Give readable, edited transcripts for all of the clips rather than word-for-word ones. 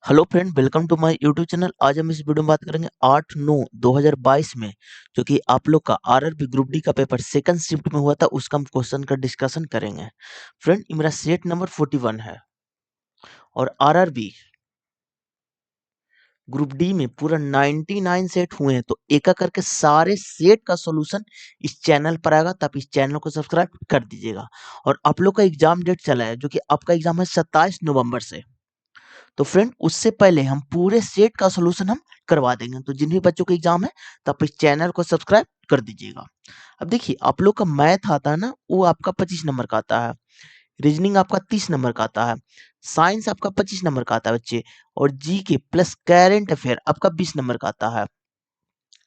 Hello friend, welcome to my YouTube channel. आज हम इस वीडियो में बात करेंगे 8/9/2022 में जो कि आप लोग का आरआरबी ग्रुप डी का पेपर सेकंड शिफ्ट में हुआ था, उसका हम क्वेश्चन का डिस्कशन करेंगे। फ्रेंड, ये मेरा सेट नंबर 41 है और आरआरबी ग्रुप डी में पूरा 99 सेट हुए हैं। तो एक एक करके सारे सेट का सॉल्यूशन इस चैनल पर आएगा, तब इस चैनल को सब्सक्राइब कर दीजिएगा। और आप लोग का एग्जाम डेट चला है जो कि आपका एग्जाम है 27 नवंबर से। तो फ्रेंड, उससे पहले हम पूरे सेट का सॉल्यूशन हम करवा देंगे। तो जिन भी बच्चों का एग्जाम है तो आप इस चैनल को सब्सक्राइब कर दीजिएगा। अब देखिए, आप लोग का मैथ आता है ना, वो आपका 25 नंबर का आता है। रीजनिंग आपका 30 नंबर का आता है। साइंस आपका 25 नंबर का आता है बच्चे। और जी के प्लस करेंट अफेयर आपका 20 नंबर का आता है।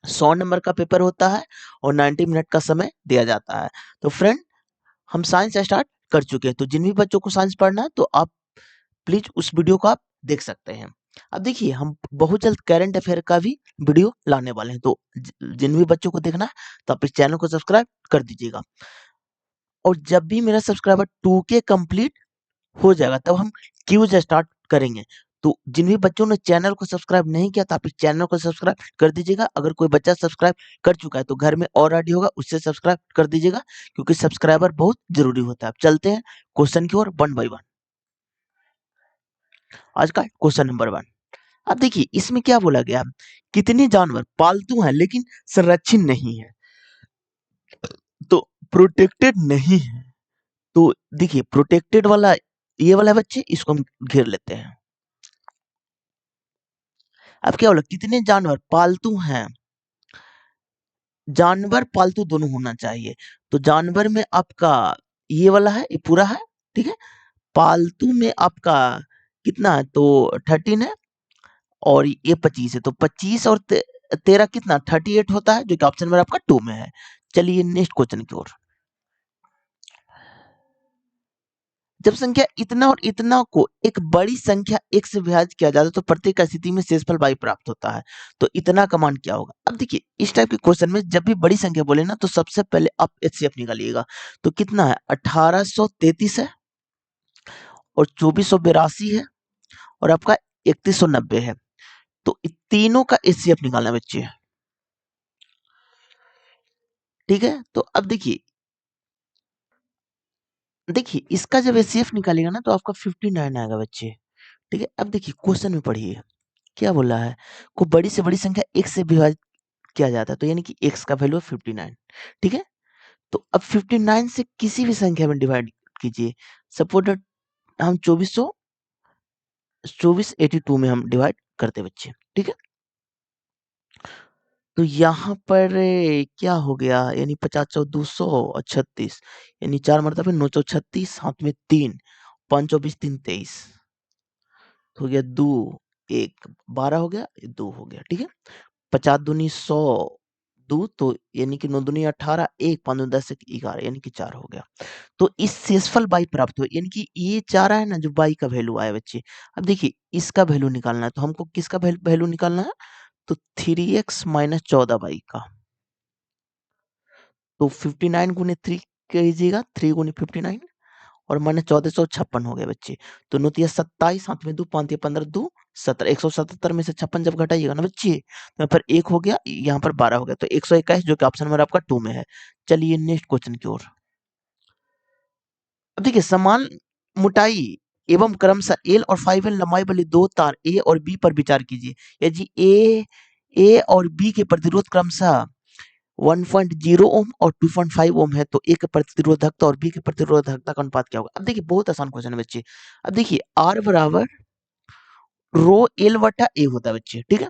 100 नंबर का पेपर होता है और 90 मिनट का समय दिया जाता है। तो फ्रेंड, हम साइंस स्टार्ट कर चुके हैं। तो जिन भी बच्चों को साइंस पढ़ना है तो आप प्लीज उस वीडियो को आप देख सकते हैं। अब देखिए, हम बहुत जल्द करंट अफेयर का भी वीडियो लाने वाले हैं। तो जिन भी बच्चों को देखना है तो आप इस चैनल को सब्सक्राइब कर दीजिएगा। और जब भी मेरा सब्सक्राइबर 2K कंप्लीट हो जाएगा तब हम क्यूज स्टार्ट करेंगे। तो जिन भी बच्चों ने चैनल को सब्सक्राइब नहीं किया तो आप इस चैनल को सब्सक्राइब कर दीजिएगा। अगर कोई बच्चा सब्सक्राइब कर चुका है तो घर में और रेडी होगा, उससे सब्सक्राइब कर दीजिएगा, क्योंकि सब्सक्राइबर बहुत जरूरी होता है। अब चलते हैं क्वेश्चन की ओर वन बाई वन। आज का क्वेश्चन नंबर 1। अब देखिए, इसमें क्या बोला गया, कितने जानवर पालतू हैं लेकिन संरक्षित नहीं है, तो प्रोटेक्टेड नहीं है। तो देखिए, प्रोटेक्टेड वाला ये वाला है बच्चे, इसको हम घेर लेते हैं। अब क्या बोला, कितने जानवर पालतू हैं। जानवर पालतू दोनों होना चाहिए। तो जानवर में आपका ये वाला है, ये पूरा है, ठीक है। पालतू में आपका कितना है, तो 13 है। और ये 25 है, तो 25 और 13 कितना, 38 होता है, जो कि ऑप्शन नंबर आपका 2 में है। चलिए नेक्स्ट क्वेश्चन की ओर। जब संख्या इतना और इतना को एक बड़ी संख्या एक से विभाजित किया जाता है तो प्रत्येक स्थिति में शेषफल y प्राप्त होता है। तो इतना का मान क्या होगा। अब देखिए, इस टाइप के क्वेश्चन में जब भी बड़ी संख्या बोले ना तो सबसे पहले आप एचसीएफ निकालिएगा। तो कितना है, 1833 है और 2482 है और आपका 3190 है। तो इन तीनों का एचसीएफ निकालना है बच्चे, ठीक है। तो अब देखिए, इसका जब एचसीएफ निकालेगा ना तो आपका 59 आएगा बच्चे, ठीक है। अब देखिए, क्वेश्चन में पढ़िए क्या बोला है, को बड़ी से बड़ी संख्या एक से विभाजित किया जाता है, तो यानी कि x का वैल्यू है 59, ठीक है। तो अब 59 से किसी भी संख्या में डिवाइड कीजिए। सपोज हम 2482 में हम डिवाइड करते बच्चे, ठीक है। तो यहाँ पर क्या हो गया, यानी 50 चौ 200 और 36, यानी 4 मरतबे 936, हाथ में 3, 5 24 3 23, हो गया 2, 1 12 हो गया, 2 हो गया, ठीक है। 50 दूनी 100, 2, तो यानी कि 9 दूनी 18, 1 5 दूनी 10 11, यानी कि 4 हो गया। तो इस शेषफल बाई प्राप्त हुआ, यानी कि ये 4 है ना, जो बाई का वैल्यू आया बच्चे। अब देखिए, इसका वैल्यू निकालना है, तो हमको किसका वैल्यू निकालना है, तो 3x माइनस 14 बाई का। तो 59 गुने 3 कीजिएगा, 3 गुने 59 और माइनस 1456 हो गए बच्चे। तो 9 27, हाथ में 2 5 15 2 17, 177 में से 56 जब घटाइएगा ना बच्चे तो फिर 1 हो गया, यहाँ पर 12 हो गया, तो 121, जो कि ऑप्शन नंबर आपका 2 में है। चलिए नेक्स्ट क्वेश्चन की ओर। अब देखिए, समान मोटाई एवं क्रमशः एल और 5L लंबाई वाली दो तार ए और बी पर विचार कीजिए। यदि ए और बी के प्रतिरोध क्रमशः 1.0 ओम और 2.5 ओम है तो ए के प्रतिरोधकता और बी के प्रतिरोधकता का अनुपात क्या होगा। अब देखिए, बहुत आसान क्वेश्चन है बच्चे। अब देखिए, आर बराबर रो एल बटा ए होता है बच्चे, ठीक है।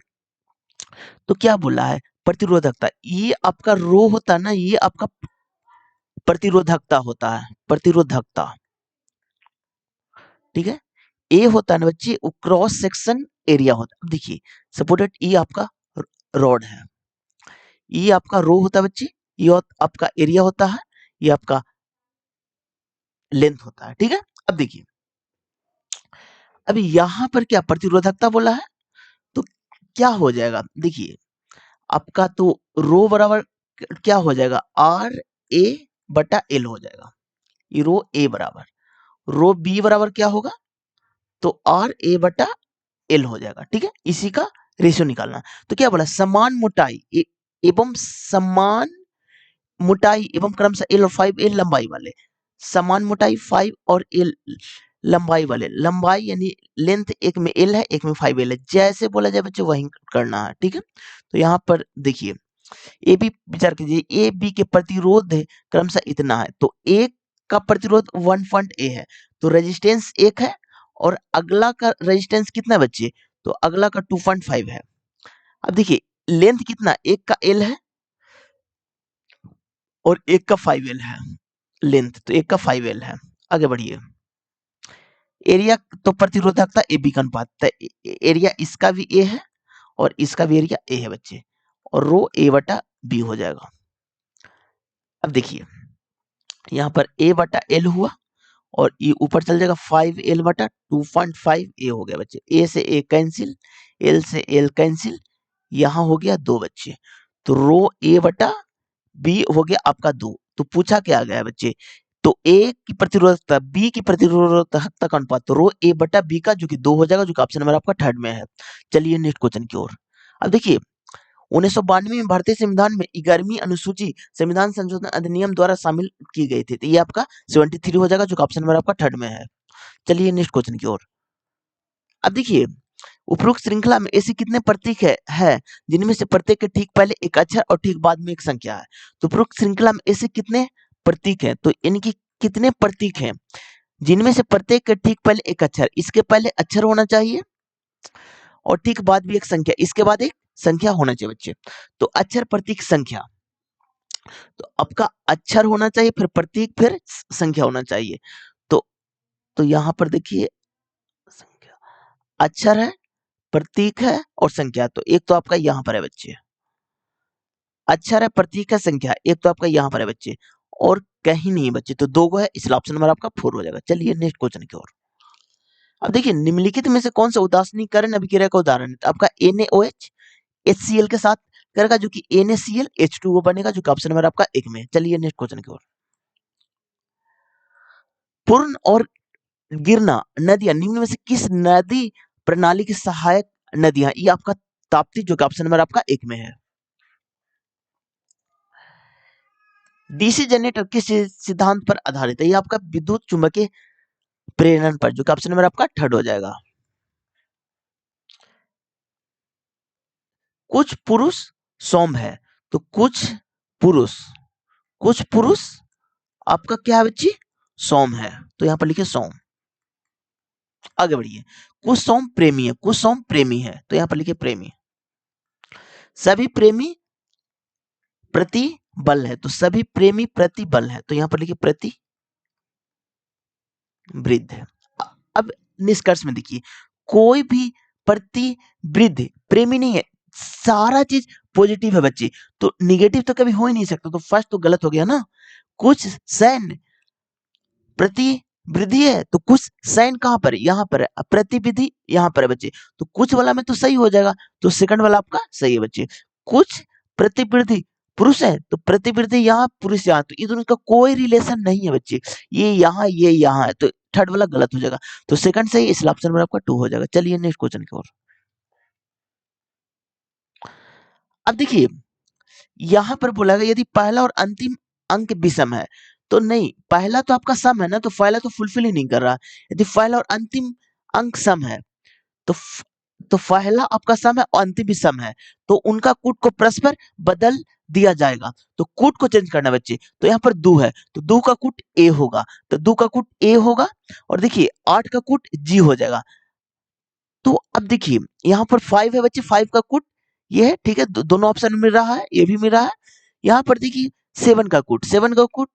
तो क्या बोला है, प्रतिरोधकता, ये आपका रो होता है ना, ये आपका प्रतिरोधकता होता है, प्रतिरोधकता, ठीक है। ए होता है ना बच्चे, वो क्रॉस सेक्शन एरिया होता है। अब देखिए, सपोर्टेड ये आपका रॉड है, ये आपका रो होता है बच्चे, ये आपका एरिया होता है, ये आपका लेंथ होता है, ठीक है। अब देखिए, अभी यहां पर क्या प्रतिरोधकता बोला है, तो क्या हो जाएगा, देखिए आपका तो रो बराबर क्या हो जाएगा, आर ए बटा एल हो जाएगा। ये रो ए बराबर, रो बी बराबर क्या होगा, तो आर ए बटा एल हो जाएगा। ठीक है, इसी का रेशियो निकालना। तो क्या बोला, समान मोटाई एवं समान मोटाई एवं क्रमशः एल और 5 एल लंबाई वाले, समान मोटाई 5 और एल लंबाई वाले, लंबाई यानी लेंथ एक में एल है एक में 5 एल है, जैसे बोला जाए बच्चे वही करना है। ठीक है, तो यहाँ पर देखिए ए बी विचार कीजिए, ए बी के प्रतिरोध क्रमशः इतना है, तो एक का प्रतिरोध 1.A है, तो रेजिस्टेंस एक है, और अगला का रेजिस्टेंस कितना है बच्चे, तो अगला का 2.5 है। अब देखिए लेंथ कितना, एक का एल है और एक का 5L है लेंथ, तो एक का 5L है। आगे बढ़िए, एरिया तो प्रतिरोधकता ए बी का अनुपात, तो एरिया इसका भी ए है और इसका भी एरिया ए है बच्चे, और रो ए बटा बी हो जाएगा। अब देखिए यहाँ पर ए बटा एल हुआ और ये ऊपर चल जाएगा 5L बटा 2.5A हो गया बच्चे, ए से ए कैंसिल, एल से एल कैंसिल, यहाँ हो गया 2 बच्चे, तो रो ए बटा बी हो गया आपका 2। तो पूछा क्या गया है बच्चे, तो ए की प्रतिरोधकता बी की प्रतिरोधकता का अनुपात, तो रो ए बटा बी का जो कि 2 हो जाएगा, जो कि ऑप्शन नंबर आपका थर्ड में है। चलिए नेक्स्ट क्वेश्चन की ओर। अब देखिए 1992 में भारतीय संविधान में 11वीं अनुसूची संविधान संशोधन अधिनियम द्वारा शामिल की गई थी, तो ये आपका 73 हो जाएगा, जो कि ऑप्शन नंबर आपका थर्ड में है। चलिए नेक्स्ट क्वेश्चन की ओर। अब देखिए उपरोक्त श्रृंखला में ऐसे कितने प्रतीक है जिनमें से प्रत्येक के ठीक पहले एक अक्षर और ठीक बाद में एक संख्या है। तो उपरोक्त श्रृंखला में ऐसे कितने प्रतीक हैं, तो इनकी कितने प्रतीक हैं जिनमें से प्रत्येक के ठीक पहले एक अक्षर, इसके पहले अक्षर होना चाहिए और ठीक बाद भी एक संख्या, इसके बाद एक संख्या होना चाहिए बच्चे। तो अक्षर प्रतीक संख्या, तो आपका अक्षर होना चाहिए, फिर प्रतीक, फिर संख्या होना चाहिए। तो यहाँ पर देखिए संख्या, अक्षर है, प्रतीक है और संख्या, तो एक तो आपका यहाँ पर है बच्चे, अक्षर है, प्रतीक है, संख्या, एक तो आपका यहाँ पर है बच्चे, और कहीं नहीं बच्चे, तो 2 गो है, इसलिए ऑप्शन नंबर आपका 4 हो जाएगा। चलिए नेक्स्ट क्वेश्चन की ओर। अब देखिए निम्नलिखित में से कौन सा उदासीनीकरण अभिक्रिया का उदाहरण है, तो आपका NaOH HCl के साथ करेगा, जो कि NaCl H2O बनेगा, जो कि ऑप्शन नंबर आपका 1 में है। चलिए नेक्स्ट क्वेश्चन की ओर। पूर्ण और गिरना नदियां निम्न में से किस नदी प्रणाली की सहायक नदियां, ये आपका ताप्ती, जो कि ऑप्शन नंबर आपका 1 में है। डीसी जनरेटर किस सिद्धांत पर आधारित है, ये आपका विद्युत चुंबकीय प्रेरण पर, जो कि ऑप्शन नंबर आपका थर्ड हो जाएगा। कुछ पुरुष सोम है, तो पुरुष कुछ पुरुष आपका क्या है बच्ची, सोम है, तो यहाँ पर लिखिए सोम। आगे बढ़िए, कुछ सोम प्रेमी है, कुछ सोम प्रेमी है, तो यहाँ पर लिखिए प्रेमी। सभी प्रेमी प्रति बल है, तो सभी प्रेमी प्रति बल है, तो यहाँ पर लिखिए प्रति वृद्ध है। अब निष्कर्ष में देखिए कोई भी प्रति वृद्ध प्रेमी नहीं है, सारा चीज पॉजिटिव है बच्चे, तो निगेटिव तो कभी हो ही नहीं सकता, तो फर्स्ट तो गलत हो गया ना। कुछ सैन्य प्रति वृद्धि है, तो कुछ सैन्य कहां पर है, यहाँ पर है, प्रतिविधि यहाँ पर है बच्चे, तो कुछ वाला में तो सही हो जाएगा, तो सेकंड वाला आपका सही है बच्चे। कुछ प्रतिवृद्धि पुरुष है, तो प्रतिवृद्धि यहाँ पुरुष यहाँ, तो ये दोनों का कोई रिलेशन नहीं है बच्चे, ये यहाँ है, तो थर्ड वाला गलत हो जाएगा, तो सेकंड सही, इसलिए ऑप्शन नंबर आपका 2 हो जाएगा। चलिए नेक्स्ट क्वेश्चन की ओर। अब देखिए यहाँ पर बोला गया यदि पहला और अंतिम अंक विषम है, तो नहीं, पहला तो आपका सम है ना, तो पहला तो फुलफिल ही नहीं कर रहा। यदि पहला और अंतिम अंक सम है, तो तो पहला आपका सम है और अंतिम भी सम है, तो उनका कूट को परस्पर बदल दिया जाएगा, तो कूट को चेंज करना बच्चे, तो यहाँ पर दो है, तो दो का कूट ए होगा, तो दो का कूट ए होगा, और देखिए 8 का कूट जी हो जाएगा। तो अब देखिए यहाँ पर 5 है बच्चे, 5 का कूट ये है, ठीक है, दोनों ऑप्शन मिल रहा है, ये भी मिल रहा है। यहाँ पर देखिए 7 का कूट, 7 का कूट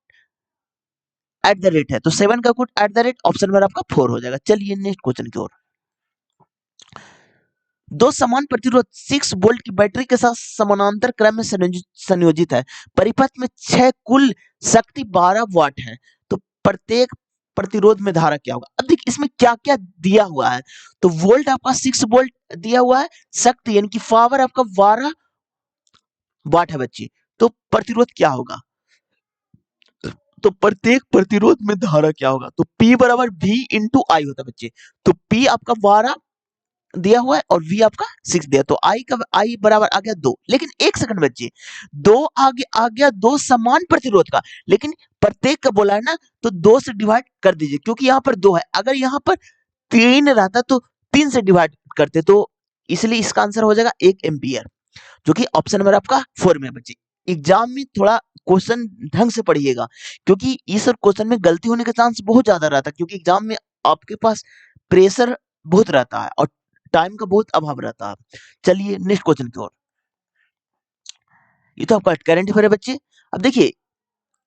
एट द रेट है, तो 7 का कूट at the rate, option number आपका 4 हो जाएगा। चलिए नेक्स्ट क्वेश्चन की ओर। दो समान प्रतिरोध 6 वोल्ट की बैटरी के साथ समानांतर क्रम में संयोजित है, परिपथ में 6 कुल शक्ति 12 वाट है, तो प्रत्येक प्रतिरोध में धारा क्या होगा। अब देखिए इसमें क्या क्या दिया हुआ है, तो वोल्ट आपका 6 वोल्ट दिया हुआ है, शक्ति यानी कि पावर आपका 12 वाट है बच्ची, तो प्रतिरोध क्या होगा, तो प्रत्येक प्रतिरोध में धारा क्या होगा, तो P बराबर V इंटू आई होता है बच्चे, तो P आपका 12 दिया हुआ है और v आपका 6 दिया, तो i बराबर आ गया 2। लेकिन एक सेकंड बच्चे, दो आगे आ गया दो समान प्रतिरोध का, लेकिन प्रत्येक का बोला है ना, तो 2 से डिवाइड कर दीजिए, क्योंकि यहाँ पर 2 है। अगर यहाँ पर 3 रहता तो 3 से डिवाइड करते, तो इसलिए इसका आंसर हो जाएगा 1 एम्पियर, जो कि ऑप्शन नंबर आपका 4 में है बच्चे। एग्जाम में थोड़ा क्वेश्चन ढंग से पढ़िएगा, क्योंकि इस क्वेश्चन में गलती होने का चांस बहुत ज्यादा रहता है, क्योंकि एग्जाम में आपके पास प्रेशर बहुत रहता है और टाइम का बहुत अभाव रहता है। चलिए नेक्स्ट क्वेश्चन की ओर। ये तो आपका करंट अफेयर है बच्चे। अब देखिए,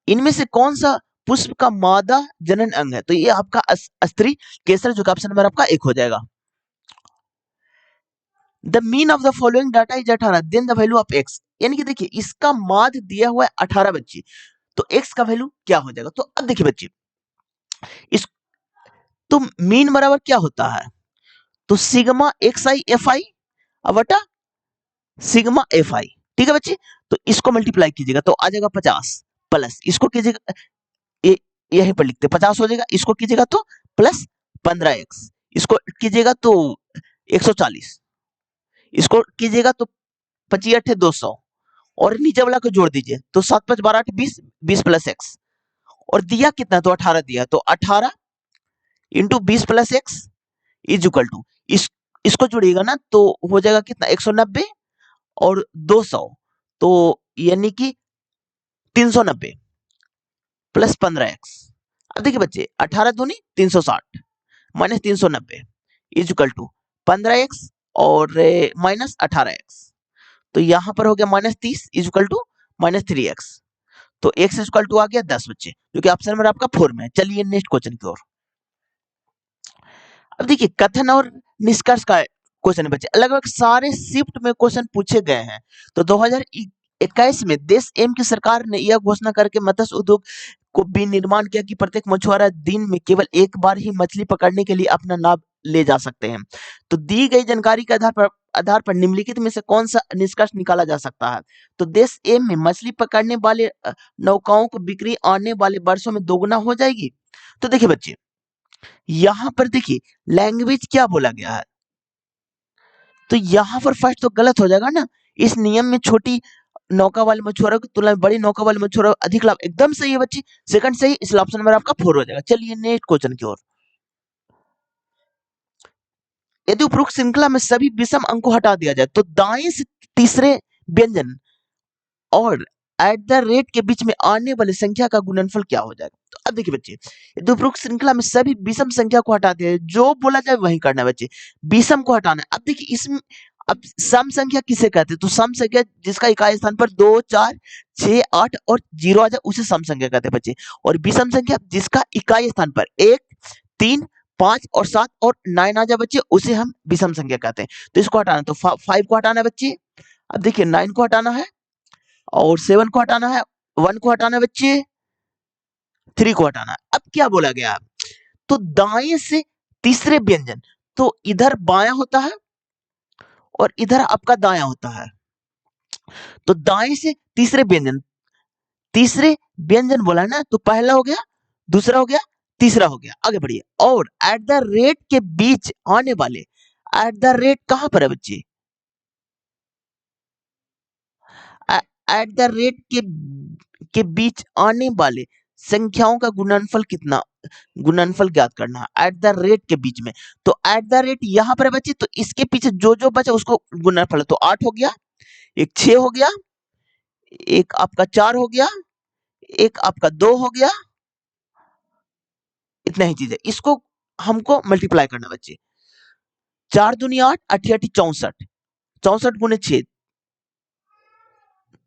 इनमें से कौन सा पुष्प का मादा जनन अंग है? तो ये आपका स्त्री केसर, जो कि ऑप्शन नंबर आपका 1 हो जाएगा। The mean of the following data is 18, then the value of X. यानी कि देखिए, इसका माध्य दिया हुआ है 18 बच्चे, तो एक्स का वैल्यू क्या हो जाएगा? तो अब देखिए बच्चे, इस तो मीन बराबर क्या होता है? तो sigma x I F I बटा सिग्मा एफ आई। ठीक है बच्चे, तो इसको मल्टीप्लाई कीजिएगा तो आ जाएगा 50, प्लस इसको कीजिएगा, ये यहीं पर लिखते 50 हो जाएगा, इसको कीजिएगा तो प्लस 15x, इसको कीजिएगा तो 140, इसको कीजिएगा तो 25 8 200, और नीचे वाला को जोड़ दीजिए तो 7 5 12 8 20, 20 प्लस एक्स, और दिया कितना? तो 18 दिया, तो 18 into 20 plus X is equal to, इसको जोड़िएगा ना तो हो जाएगा कितना? 190 और 200, तो यानी कि 390 प्लस 15x। अब देखिए बच्चे, 18 दूनी 360 minus 390 is equal to 15x और माइनस 18x, तो यहां पर हो गया minus 30 is equal to minus 3x, तो x इज इक्वल टू आ गया 10 बच्चे, जो कि ऑप्शन नंबर आपका 4 में है। चलिए नेक्स्ट क्वेश्चन की ओर। अब देखिए, कथन और निष्कर्ष का क्वेश्चन है बच्चे। अलग अलग सारे शिफ्ट में क्वेश्चन पूछे गए हैं। तो 2021 में देश एम की सरकार ने यह घोषणा करके मत्स्य उद्योग को विनिर्माण किया कि प्रत्येक मछुआरा दिन में केवल एक बार ही मछली पकड़ने के लिए अपना नाव ले जा सकते हैं। तो दी गई जानकारी के आधार पर निम्नलिखित में से कौन सा निष्कर्ष निकाला जा सकता है? तो देश एम में मछली पकड़ने वाले नौकाओं को बिक्री आने वाले वर्षों में दोगुना हो जाएगी। तो देखिए बच्चे, यहां पर देखिए लैंग्वेज क्या बोला गया है, तो यहां पर फर्स्ट तो गलत हो जाएगा ना। इस नियम में छोटी नौका वाले मछुआरों की तुलना में बड़ी नौका वाले मछुआरों को अधिक लाभ, एकदम सही है बच्ची, सेकंड सही, इसलिए ऑप्शन नंबर आपका 4 हो जाएगा। चलिए नेक्स्ट क्वेश्चन की ओर। यदि उपरोक्त श्रृंखला में सभी विषम अंक को हटा दिया जाए तो दाएं से तीसरे व्यंजन और एट द रेट के बीच में आने वाली संख्या का गुणनफल क्या हो जाएगा? तो अब देखिए बच्चे, यदि उपरोक्त श्रृंखला में सभी विषम संख्या को हटा दिया जाए, जो बोला जाए वही करना है बच्चे, विषम को हटाना है। अब देखिए, इसमें अब सम संख्या किसे कहते हैं? तो सम संख्या जिसका इकाई स्थान पर 2 4 6 8 और 0 आ जाए उसे सम संख्या कहते हैं बच्चे, और विषम संख्या जिसका इकाई स्थान पर 1 3 5 और 7 और 9 आ जाए बच्चे, उसे हम विषम संख्या कहते हैं। तो इसको हटाना है, तो 5 को हटाना है बच्चे। अब देखिए 9 को हटाना है, और 7 को हटाना है, 1 को हटाना है बच्चे, 3 को हटाना है। अब क्या बोला गया? तो दाएं से तीसरे व्यंजन, तो इधर बायां होता है और इधर आपका दायां होता है, तो दाएं से तीसरे व्यंजन बोला है ना, तो पहला हो गया, दूसरा हो गया, तीसरा हो गया। आगे बढ़िए, और एट द रेट के बीच आने वाले, एट द रेट कहां पर है बच्चे? एट द रेट के बीच आने वाले संख्याओं का गुणनफल कितना, गुणनफल ज्ञात करना है एट द रेट के बीच में। तो एट द रेट यहां पर है बच्चे, तो इसके पीछे जो जो बचा उसको गुणनफल, तो 8 हो गया, एक 6 हो गया, एक आपका 4 हो गया, एक आपका 2 हो गया, इतना ही चीज है। इसको हमको मल्टीप्लाई करना बच्चे, 4 दूनी 8, 8 8 64, 64 गुने 6,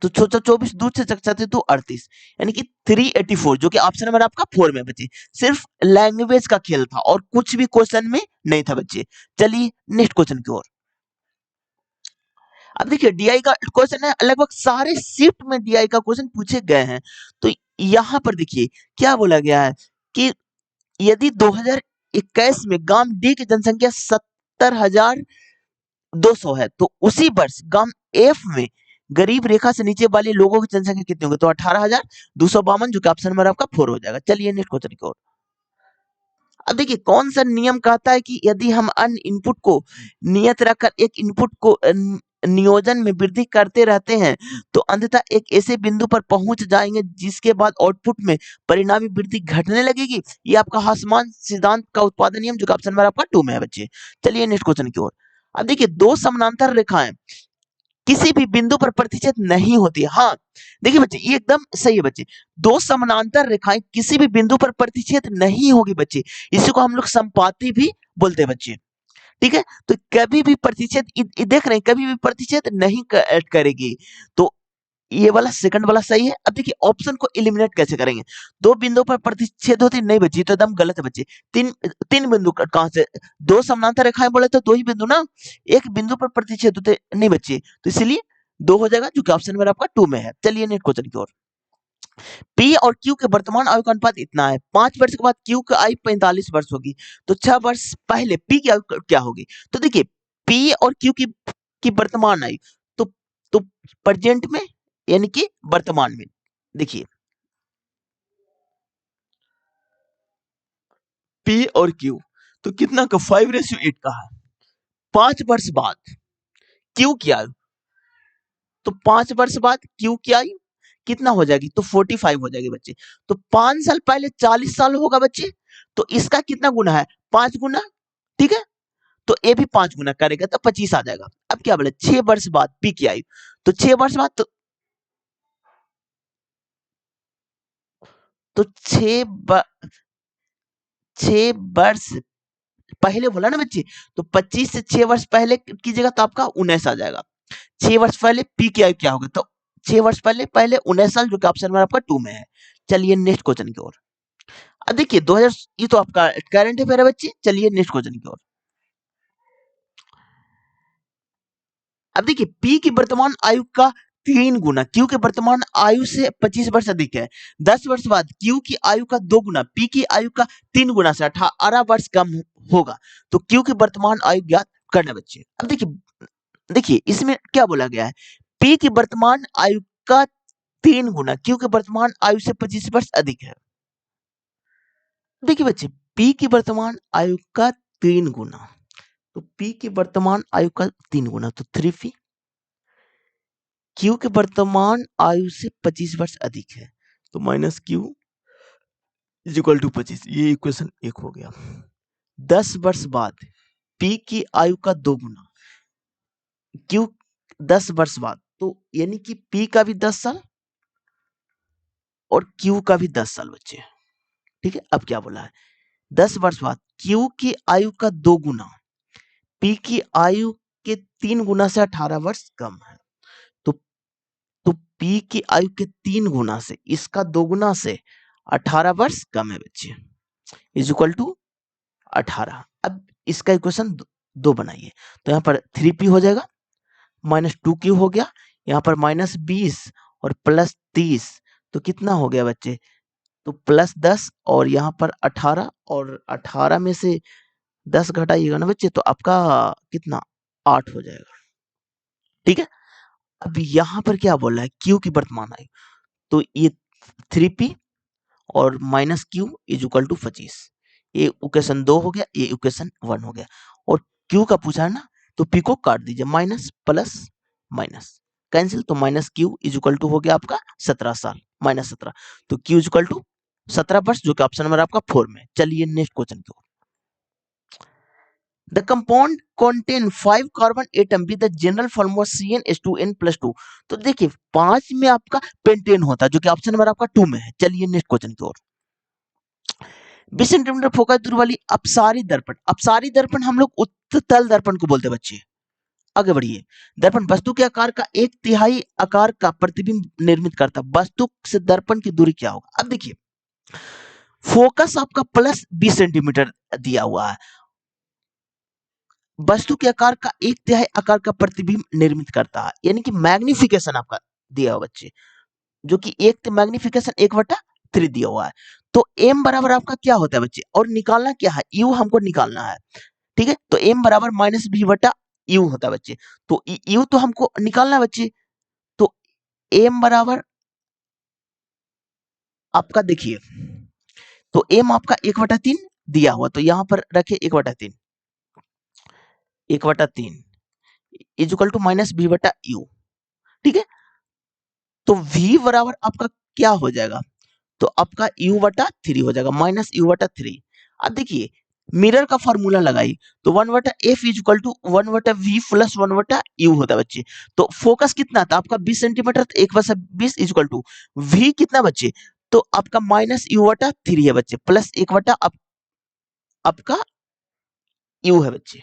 तो 24 दूध से चकचाते तो 38, यानी कि 384, जो कि ऑप्शन नंबर आपका 4 में बच्चे। सिर्फ लैंग्वेज का खेल था और कुछ भी क्वेश्चन में नहीं था बच्चे। चलिए नेक्स्ट क्वेश्चन की ओर। अब देखिए, डीआई का क्वेश्चन है, लगभग सारे शिफ्ट में डीआई का क्वेश्चन पूछे गए हैं। तो यहां पर देखिए क्या बोला गया है कि यदि 2021 में गांव डी की जनसंख्या 70,200 है, तो उसी वर्ष गांव एफ में गरीब रेखा से नीचे वाले लोगों की जनसंख्या कितनी होगी? तो 18,252, जो कि ऑप्शन नंबर आपका 4 हो जाएगा। चलिए नेक्स्ट क्वेश्चन की ओर। अब देखिए कौन सा नियम कहता है कि यदि हम अन्य इनपुट को नियत रखकर एक इनपुट को नियोजन में वृद्धि करते रहते हैं तो अंततः एक ऐसे बिंदु पर पहुंच जाएंगे जिसके बाद आउटपुट में परिणामी वृद्धि घटने लगेगी। ये आपका हासमान सिद्धांत का उत्पादन नियम जो कि ऑप्शन नंबर आपका 2 में है बच्चे। चलिए नेक्स्ट क्वेश्चन की ओर। अब देखिए दो समानांतर रेखाएं किसी भी बिंदु पर प्रतिच्छेद नहीं होती है। हाँ देखिए बच्चे ये एकदम सही है बच्चे। दो समानांतर रेखाएं किसी भी बिंदु पर प्रतिच्छेद नहीं होगी बच्चे, इसी को हम लोग संपाती भी बोलते हैं बच्चे। ठीक है, तो कभी भी प्रतिच्छेद देख रहे हैं कभी भी प्रतिच्छेद नहीं करेगी। तो ये वाला सेकंड वाला सही है। अब देखिए ऑप्शन को एलिमिनेट कैसे करेंगे। दो बिंदु पर प्रतिच्छेद होती नहीं बच्ची, तो एकदम गलत है बच्चे। तीन तीन बिंदु कहां से, दो समानांतर रेखाएं बोले तो दो ही बिंदु ना, एक बिंदु पर प्रतिच्छेद होते नहीं बच्चे, तो इसलिए दो हो जाएगा जो कि ऑप्शन नंबर आपका 2 में है। चलिए नेक्स्ट क्वेश्चन की ओर। पी और क्यू के वर्तमान आयु का अनुपात इतना है, 5 वर्ष के बाद क्यू की आयु 45 वर्ष होगी, तो 6 वर्ष पहले पी की आयु क्या होगी। तो देखिए पी और क्यू की वर्तमान आयु, तो प्रेजेंट में यानी कि वर्तमान में देखिए पी और क्यू तो कितना का 5:8 का है। 5 वर्ष बाद क्यू की आयु, तो 5 वर्ष बाद क्यू की आयु कितना हो जाएगी, तो 45 हो जाएगी बच्चे। तो 5 साल पहले 40 साल होगा बच्चे, तो इसका कितना गुना है, 5 गुना। ठीक है, तो ये भी 5 गुना करेगा तो 25 आ जाएगा। अब क्या बोले 6 वर्ष बाद पी की आयु, तो 6 वर्ष बाद तो 6 वर्ष पहले बोला ना बच्चे, तो 25 से 6 वर्ष पहले कीजिएगा तो आपका 19 आ जाएगा। 6 वर्ष पहले पी की आयु क्या होगी, तो 6 वर्ष पहले पहले 19 साल जो कि ऑप्शन में आपका 2 में है। चलिए नेक्स्ट क्वेश्चन की ओर। अब देखिए 2000 ये तो आपका करंट अफेयर है बच्चे। चलिए नेक्स्ट क्वेश्चन की ओर। अब देखिए पी की वर्तमान आयु का 3 गुना क्यू के वर्तमान आयु से 25 वर्ष अधिक है। 10 वर्ष बाद क्यू की आयु का 2 गुना पी की आयु का 3 गुना से 18 वर्ष कम होगा, तो क्यू की वर्तमान आयु ज्ञात करना बच्चे। अब देखिए देखिए इसमें क्या बोला गया है, पी की वर्तमान आयु का 3 गुना क्यू के वर्तमान आयु से 25 वर्ष अधिक है। देखिए बच्चे पी की वर्तमान आयु का 3 गुना, तो पी की वर्तमान आयु का 3 गुना तो 3p, क्यू के वर्तमान आयु से 25 वर्ष अधिक है, तो minus Q is equal to 25। ये इक्वेशन 1 हो गया। 10 वर्ष बाद पी की आयु का 2 गुना क्यू 10 वर्ष बाद, तो यानी कि पी का भी 10 साल और क्यू का भी 10 साल बच्चे। ठीक है, अब क्या बोला है, 10 वर्ष बाद क्यू की आयु का 2 गुना पी की आयु के 3 गुना से 18 वर्ष कम है, तो पी की आयु के 3 गुना से इसका 2 गुना से 18 वर्ष कम है बच्चे, इज इक्वल टू 18। अब इसका इक्वेशन 2 बनाइए, तो यहाँ पर 3p हो जाएगा, -2q हो गया, यहाँ पर -20 और +30, तो कितना हो गया बच्चे, तो +10 और यहाँ पर 18, और 18 में से 10 घटाइएगा ना बच्चे तो आपका कितना 8 हो जाएगा। ठीक है, अब यहाँ पर क्या बोल रहा है, क्यू की वर्तमान आयु, तो ये 3p और -q इज इक्वल टू 25। ये इक्वेशन 2 हो गया, ये इक्वेशन 1 हो गया, और q का पूछा है ना, तो p को काट दीजिए, माइनस प्लस माइनस कैंसिल, तो -q इज इक्वल टू हो गया आपका 17 साल, -17, तो q इज इक्वल टू 17 वर्ष जो कि ऑप्शन नंबर आपका 4 में। चलिए नेक्स्ट क्वेश्चन की ओर। The compound contain 5 carbon atom with the general formula CnH2n+2। तो देखिए 5 में आपका पेंटेन होता है जो कि ऑप्शन नंबर आपका 2 में है। चलिए नेक्स्ट क्वेश्चन की ओर। 20 सेंटीमीटर फोकस दूरी वाली अपसारी दर्पण, अपसारी दर्पण हम लोग उत्तल दर्पण को बोलते हैं बच्चे। आगे बढ़िए। दर्पण वस्तु के आकार का 1/3 आकार का प्रतिबिंब निर्मित करता है, वस्तु से दर्पण की दूरी क्या होगा। अब देखिए फोकस आपका +20 सेंटीमीटर दिया हुआ है, वस्तु के आकार का 1/3 आकार का प्रतिबिंब निर्मित करता है, यानी कि मैग्निफिकेशन आपका दिया हुआ बच्चे, जो कि एक मैग्निफिकेशन 1/3 दिया हुआ है। तो m बराबर आपका क्या होता है बच्चे, और निकालना क्या है, u हमको निकालना है। ठीक है, तो m बराबर -v/u होता है बच्चे, तो u तो हमको निकालना है बच्चे, तो m बराबर आपका देखिए, तो m आपका 1/3 दिया हुआ, तो यहाँ पर रखे 1/3, 1/3 is equal to minus B बटा यू। ठीक है, तो v बराबर आपका क्या हो जाएगा, तो आपका u/3 हो जाएगा, माइनस u/3। अब देखिए मिरर का फॉर्मूला लगाई, तो 1/f is equal to 1/v plus 1/u होता है बच्चे। तो फोकस कितना था आपका 20 सेंटीमीटर, तो 1/20 इज इक्वल टू v कितना बच्चे, तो आपका माइनस u/3 है बच्चे, प्लस 1 बटा आपका u है बच्चे।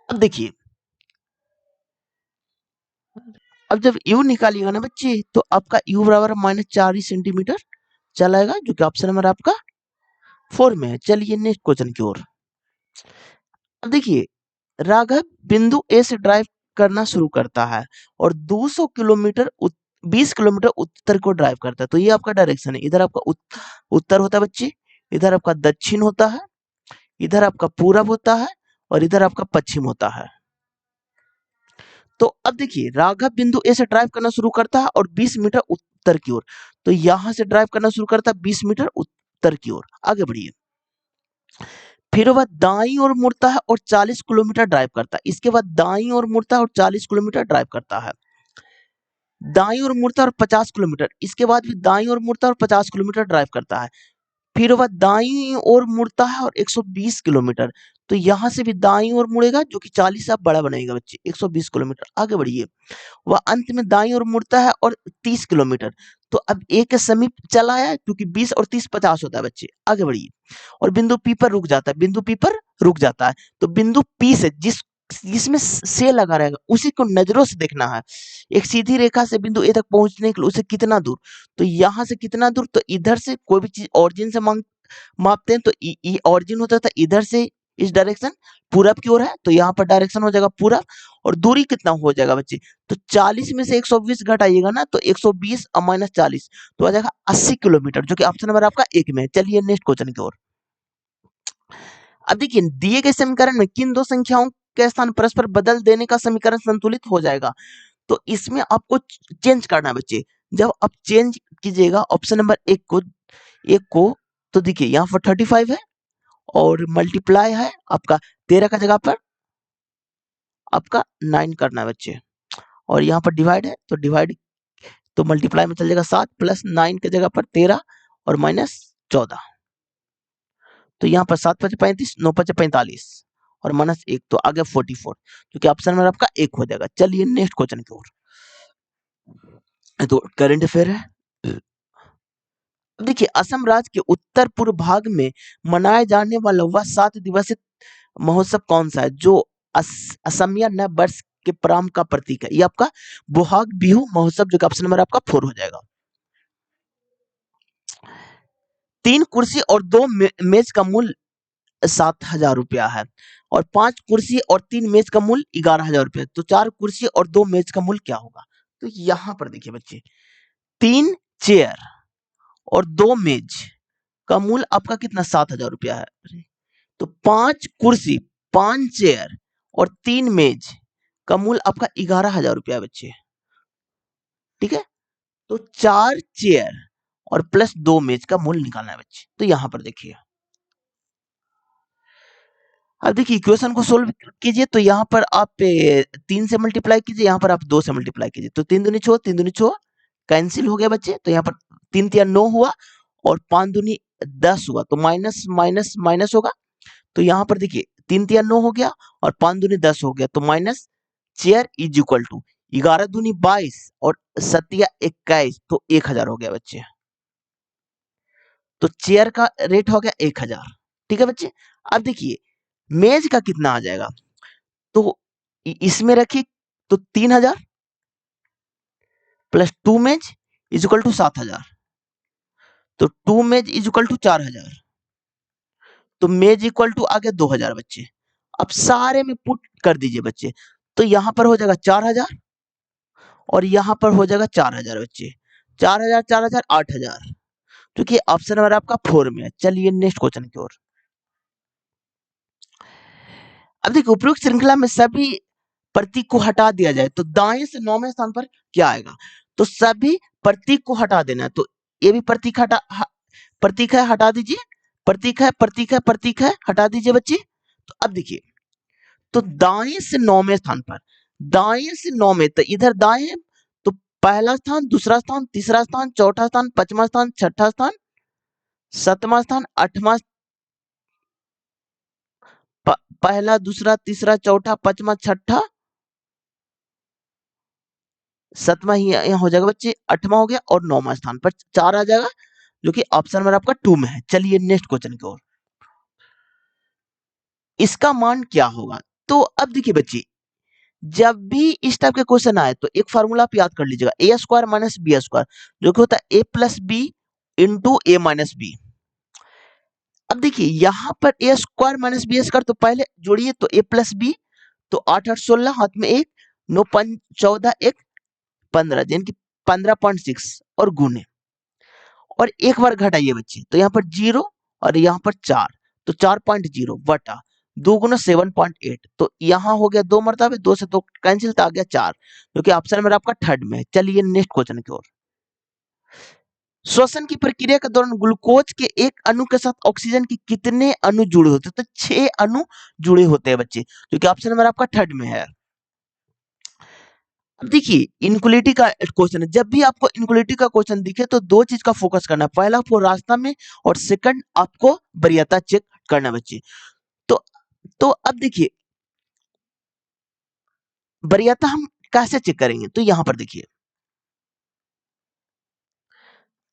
अब देखिए, अब जब u निकालिएगा ना बच्चे, तो आपका u बराबर -4 सेंटीमीटर चला आएगा, जो कि ऑप्शन नंबर आपका 4 में है। चलिए नेक्स्ट क्वेश्चन की ओर। अब देखिए, राघव बिंदु ए से ड्राइव करना शुरू करता है और 200 किलोमीटर 20 किलोमीटर उत्तर को ड्राइव करता है। तो ये आपका डायरेक्शन है, इधर आपका उत्तर होता है बच्चे, इधर आपका दक्षिण होता है, इधर आपका पूरब होता है, और इधर आपका पश्चिम होता है। तो अब देखिए, राघव बिंदु ए से ड्राइव करना शुरू करता है और 20 मीटर उत्तर की ओर, तो यहां से ड्राइव करना शुरू करता है 20 मीटर उत्तर की ओर। आगे बढ़िए, फिर वह दाईं ओर मुड़ता है और 40 किलोमीटर ड्राइव करता है। इसके बाद दाईं ओर मुड़ता है और 40 किलोमीटर ड्राइव करता है। दाईं ओर मुड़ता है और 50 किलोमीटर, इसके बाद भी दाईं ओर मुड़ता है और 50 किलोमीटर ड्राइव करता है। फिर वह दाईं ओर मुड़ता है और 120 किलोमीटर, तो यहां से भी दाईं ओर मुड़ेगा, जो कि 40 से आप बड़ा बनाएगा बच्चे, 120 किलोमीटर। आगे बढ़िए, वह अंत में दाईं ओर मुड़ता है और 30 किलोमीटर, तो अब ए के समीप चला आया, क्योंकि 20 और 30 50 होता है बच्चे। आगे बढ़िए, और बिंदु पी पर रुक जाता है, बिंदु पी पर रुक जाता है। तो बिंदु पी से जिसमें से लगा रहेगा उसी को नजरों से देखना है। एक सीधी रेखा से बिंदु ए तक पहुंचने के लिए उसे कितना दूर, तो यहां से कितना दूर, तो इधर से कोई भी चीज ऑरिजिन से मापते हैं, तो ऑरिजिन होता था इधर से, इस डायरेक्शन पूरब की ओर है, तो यहाँ पर डायरेक्शन हो जाएगा पूरब। और दूरी कितना हो जाएगा बच्चे, तो 40 में से 120 घटाइएगा ना, तो 120 और माइनस 40, तो आ जाएगा 80 किलोमीटर, जो कि ऑप्शन नंबर आपका 1 में है। चलिए नेक्स्ट क्वेश्चन की ओर। अब देखिए, दिए गए समीकरण में किन दो संख्याओं के स्थान परस्पर बदल देने का समीकरण संतुलित हो जाएगा, तो इसमें आपको चेंज करना है बच्चे। जब आप चेंज कीजिएगा ऑप्शन नंबर एक को, तो देखिए यहाँ पर 35 है और मल्टीप्लाई है आपका 13 का जगह पर आपका 9 करना है बच्चे, और यहाँ पर डिवाइड है, तो डिवाइड, तो मल्टीप्लाई में चल जाएगा 7 प्लस 9 के जगह पर 13 और माइनस 14, तो यहाँ पर 7 5 35, 9 5 45 और माइनस 1, तो आगे 44, क्योंकि ऑप्शन में आपका 1 हो जाएगा। चलिए नेक्स्ट क्वेश्चन की ओर। तो करंट अफेयर है। देखिए, असम राज्य के उत्तर पूर्व भाग में मनाए जाने वाला वह 7 दिवसीय महोत्सव कौन सा है, जो असमिया नव वर्ष के प्रारंभ का प्रतीक है। ये आपका बोहाग बिहू महोत्सव, जो कि ऑप्शन नंबर आपका 4 हो जाएगा। 3 कुर्सी और 2 मेज का मूल्य 7,000 रुपया है, और 5 कुर्सी और 3 मेज का मूल्य 11,000 रुपया, तो 4 कुर्सी और 2 मेज का मूल्य क्या होगा। तो यहाँ पर देखिए बच्चे, 3 चेयर और 2 मेज का मूल्य आपका कितना 7,000 रुपया है। तो 5 कुर्सी, 5 चेयर और 3 मेज का मूल्य आपका 11,000 रुपया है बच्चे। ठीक है, तो 4 चेयर और प्लस 2 मेज का मूल्य निकालना है बच्चे। तो यहां पर देखिए, अब देखिए इक्वेशन को सोल्व कीजिए, तो यहाँ पर आप 3 से मल्टीप्लाई कीजिए, यहाँ पर आप 2 से मल्टीप्लाई कीजिए, तो 3 दूनी 6, 3 दूनी 6 कैंसिल हो गया बच्चे, तो यहाँ पर 3 तिया 9 हुआ और 5 दूनी 10 हुआ, तो माइनस माइनस माइनस होगा। तो यहाँ पर देखिए 3 तिया 9 हो गया और 5 दूनी 10 हो गया, तो minus chair is equal to 11 दूनी 22 और 7 21, तो 1000 हो गया बच्चे। तो चेयर का रेट हो गया 1000। ठीक है बच्चे, अब देखिए मेज का कितना आ जाएगा, तो इसमें रखिए, तो 3000 प्लस 2 मेज इज इक्वल टू 7000, तो 2 मेज इज इक्वल टू 4000, तो मेज इक्वल टू आ गया 2000 बच्चे। अब सारे में पुट कर दीजिए बच्चे, तो यहां पर हो जाएगा 4000 और यहां पर हो जाएगा 4000 बच्चे, 4000 4000 8000, क्योंकि ऑप्शन नंबर आपका 4 में है। चलिए नेक्स्ट क्वेश्चन की ओर। अब देखिए, उपरोक्त श्रृंखला में सभी प्रतीक को हटा दिया जाए तो दाएं से 9वें स्थान पर क्या आएगा? तो सभी प्रतीक को हटा देना है। तो ये भी प्रतीक है, हटा दीजिए। प्रतीक है, प्रतीक है, प्रतीक है, हटा दीजिए बच्चे। तो अब देखिए, तो दाएं से 9वें स्थान पर, दाएं से 9वें, तो इधर दाएं है तो पहला स्थान, दूसरा स्थान, तीसरा स्थान, चौथा स्थान, पांचवा स्थान, छठा स्थान, सातवां स्थान, आठवां, पहला, दूसरा, तीसरा, चौथा, पांचवा, छठा, सातवां ही यहाँ हो जाएगा बच्चे, आठवां हो गया और 9वां स्थान पर 4 आ जाएगा, जो कि ऑप्शन नंबर आपका 2 में है। चलिए नेक्स्ट क्वेश्चन की ओर। इसका मान क्या होगा? तो अब देखिए बच्चे, जब भी इस टाइप के क्वेश्चन आए तो एक फार्मूला आप याद कर लीजिएगा, ए स्क्वायर माइनस बी स्क्वायर, जो कि होता है ए plus B into A minus B. अब देखिए यहाँ पर ए स्क्वायर माइनस बी स्क्वायर, तो पहले जोड़िए तो ए प्लस बी, तो 8 8 16, हाथ में 1, 9 5 14, 1 15, यानी कि 15.6 और गुने, और एक बार घटाइए बच्चे, तो यहाँ पर 0 और यहाँ पर 4, तो 4.0 बटा 2 गुना 7.8, तो यहाँ हो गया 2 मरतबा, 2 से 2 कैंसिल, तो आ गया 4, जो कि ऑप्शन में आपका थर्ड में है। चलिए नेक्स्ट क्वेश्चन की ओर। श्वसन की प्रक्रिया के दौरान ग्लूकोज के एक अणु के साथ ऑक्सीजन के कितने अणु जुड़े होते हैं? तो 6 अणु जुड़े होते हैं बच्चे, जो कि ऑप्शन नंबर आपका थर्ड में है। अब देखिए इनक्वलिटी का क्वेश्चन है, जब भी आपको इनक्वलिटी का क्वेश्चन दिखे तो दो चीज का फोकस करना है, पहला आपको रास्ता में और सेकंड आपको वरीयता चेक करना बच्चे। तो अब देखिए वरीयता हम कैसे चेक करेंगे? तो यहां पर देखिए,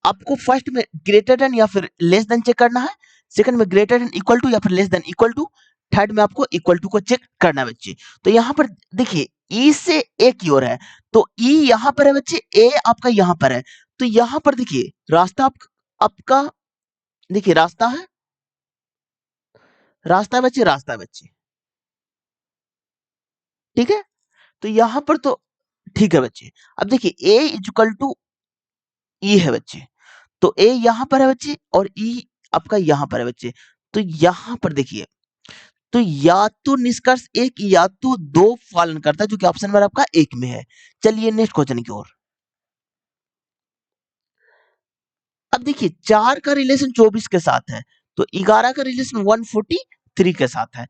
आपको फर्स्ट में ग्रेटर देन या फिर लेस देन चेक करना है, सेकंड में ग्रेटर देन इक्वल टू या फिर less than equal to, third में आपको इक्वल टू को चेक करना है बच्चे। तो यहाँ पर देखिए ई से ए की ओर है, तो ई यहाँ पर है बच्चे, ए आपका यहाँ पर है, तो यहाँ पर देखिए रास्ता आपका देखिए रास्ता है बच्चे, रास्ता है बच्चे, ठीक है। तो यहाँ पर तो ठीक है बच्चे। अब देखिए ए इक्वल टू ई है बच्चे, तो ए यहाँ पर है बच्चे और ई आपका यहाँ पर है बच्चे। तो यहाँ पर देखिए, तो या तो निष्कर्ष एक या तो दो पालन करता है, जो कि ऑप्शन नंबर आपका एक में है। चलिए नेक्स्ट क्वेश्चन की ओर। अब देखिए 4 का रिलेशन 24 के साथ है, तो 11 का रिलेशन 143 के साथ है।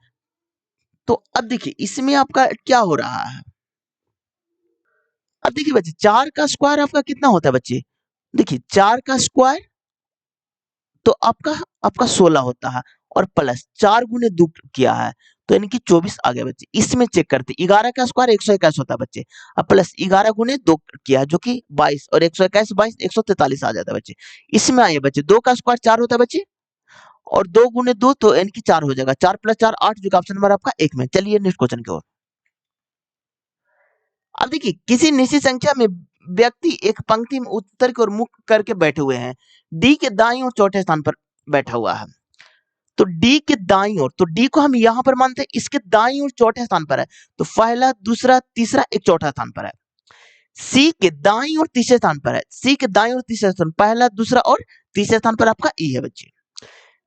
तो अब देखिए इसमें आपका क्या हो रहा है? अब देखिए बच्चे 4 का स्क्वायर आपका कितना होता है बच्चे? देखिए 4 का स्क्वायर तो आपका आपका 16 होता है, और प्लस 4 गुने 2 किया है, तो यानी कि 24 आ गया बच्चे। इसमें चेक करते 11 का स्क्वायर 121 होता है बच्चे, अब प्लस 11 गुने 2 किया है, जो कि 22, और 121 22 143 आ जाता है बच्चे। इसमें आइए बच्चे 2 का स्क्वायर 4 होता है बच्चे, और 2 गुने 2 तो यानी कि 4 हो जाएगा, 4 प्लस 4 8, जो कि ऑप्शन नंबर आपका एक में। चलिए नेक्स्ट क्वेश्चन की ओर। अब देखिए किसी निश्चित संख्या में व्यक्ति एक पंक्ति में उत्तर की ओर मुख करके बैठे हुए हैं, डी के दाईं और चौथे स्थान पर बैठा हुआ है। तो डी के दाईं ओर, तो डी को हम यहां पर मानते हैं, इसके दाईं ओर चौथे स्थान पर है, तो पहला, दूसरा, तीसरा, एक चौथा स्थान पर है। सी के दाईं ओर तीसरे स्थान पर है, सी के दाईं ओर तीसरे स्थान, पहला, दूसरा और तीसरे स्थान पर आपका ई है बच्चे।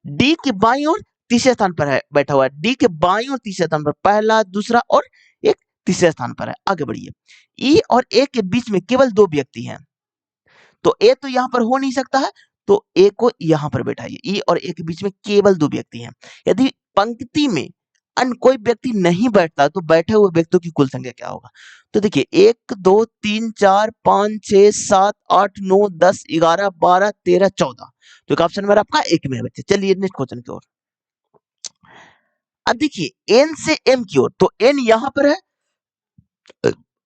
डी के बाईं ओर तीसरे स्थान पर है बैठा हुआ है, डी के बाईं ओर तीसरे स्थान पर, पहला, दूसरा और एक तीसरे स्थान पर है। आगे बढ़िए, ई और ए के बीच में केवल दो व्यक्ति हैं, तो ए तो यहां पर हो नहीं सकता है, तो ए को यहां पर बैठाइए। ई और ए के बीच में केवल दो व्यक्ति हैं। यदि पंक्ति में अन्य कोई व्यक्ति नहीं बैठता तो बैठे हुए व्यक्तियों की कुल संख्या क्या होगा? तो देखिए 1 2 3 4 5 6 7 8 9 10 11 12 13 14, तो ऑप्शन नंबर आपका एक में है बच्चे। चलिए नेक्स्ट क्वेश्चन की ओर। अब देखिए एन से एम की ओर, तो एन यहां पर है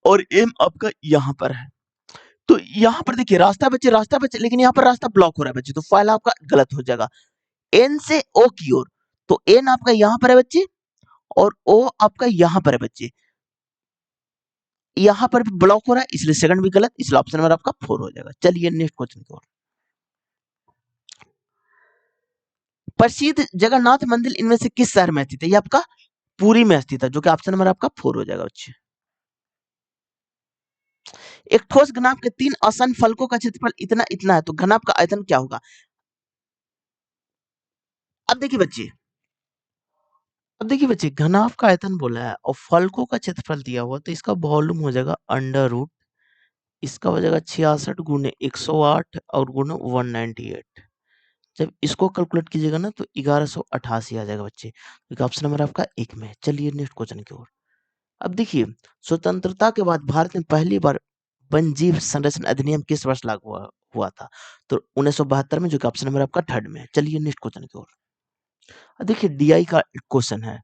और एम आपका यहां पर है, तो यहाँ पर देखिए रास्ता बचे, लेकिन यहाँ पर रास्ता ब्लॉक हो रहा है बच्चे, तो फाइल आपका गलत हो जाएगा। एन से ओ की ओर, तो एन आपका यहाँ पर है बच्चे, और ओ आपका यहाँ पर है बच्चे, यहाँ पर भी ब्लॉक हो रहा है, इसलिए सेकंड भी गलत, इसलिए ऑप्शन नंबर आपका 4 हो जाएगा। चलिए नेक्स्ट क्वेश्चन की ओर। प्रसिद्ध जगन्नाथ मंदिर इनमें से किस शहर में स्थित है? ये आपका पुरी में स्थित है, जो कि ऑप्शन नंबर आपका 4 हो जाएगा बच्चे। एक ठोस घनाभ के 3 आसन फलकों का क्षेत्रफल इतना इतना है, तो घनाभ का आयतन क्या होगा? अब देखिए बच्चे, अब देखिए बच्चे, घनाभ का आयतन बोला है और फलकों का क्षेत्रफल दिया हुआ, तो इसका वॉल्यूम हो जाएगा अंडर रूट, इसका हो जाएगा 66 गुने 108 और गुना 198। जब इसको कैलकुलेट कीजिएगा ना तो 1188 आ जाएगा बच्चे, क्योंकि ऑप्शन नंबर आपका एक में है। चलिए नेक्स्ट क्वेश्चन की ओर। अब देखिए, स्वतंत्रता के बाद भारत में पहली बार वन जीव संरक्षण अधिनियम किस वर्ष लागू हुआ था? तो 1972 में, जो कि ऑप्शन नंबर आपका थर्ड में है। चलिए नेक्स्ट क्वेश्चन की ओर। अब देखिए, डीआई का क्वेश्चन है।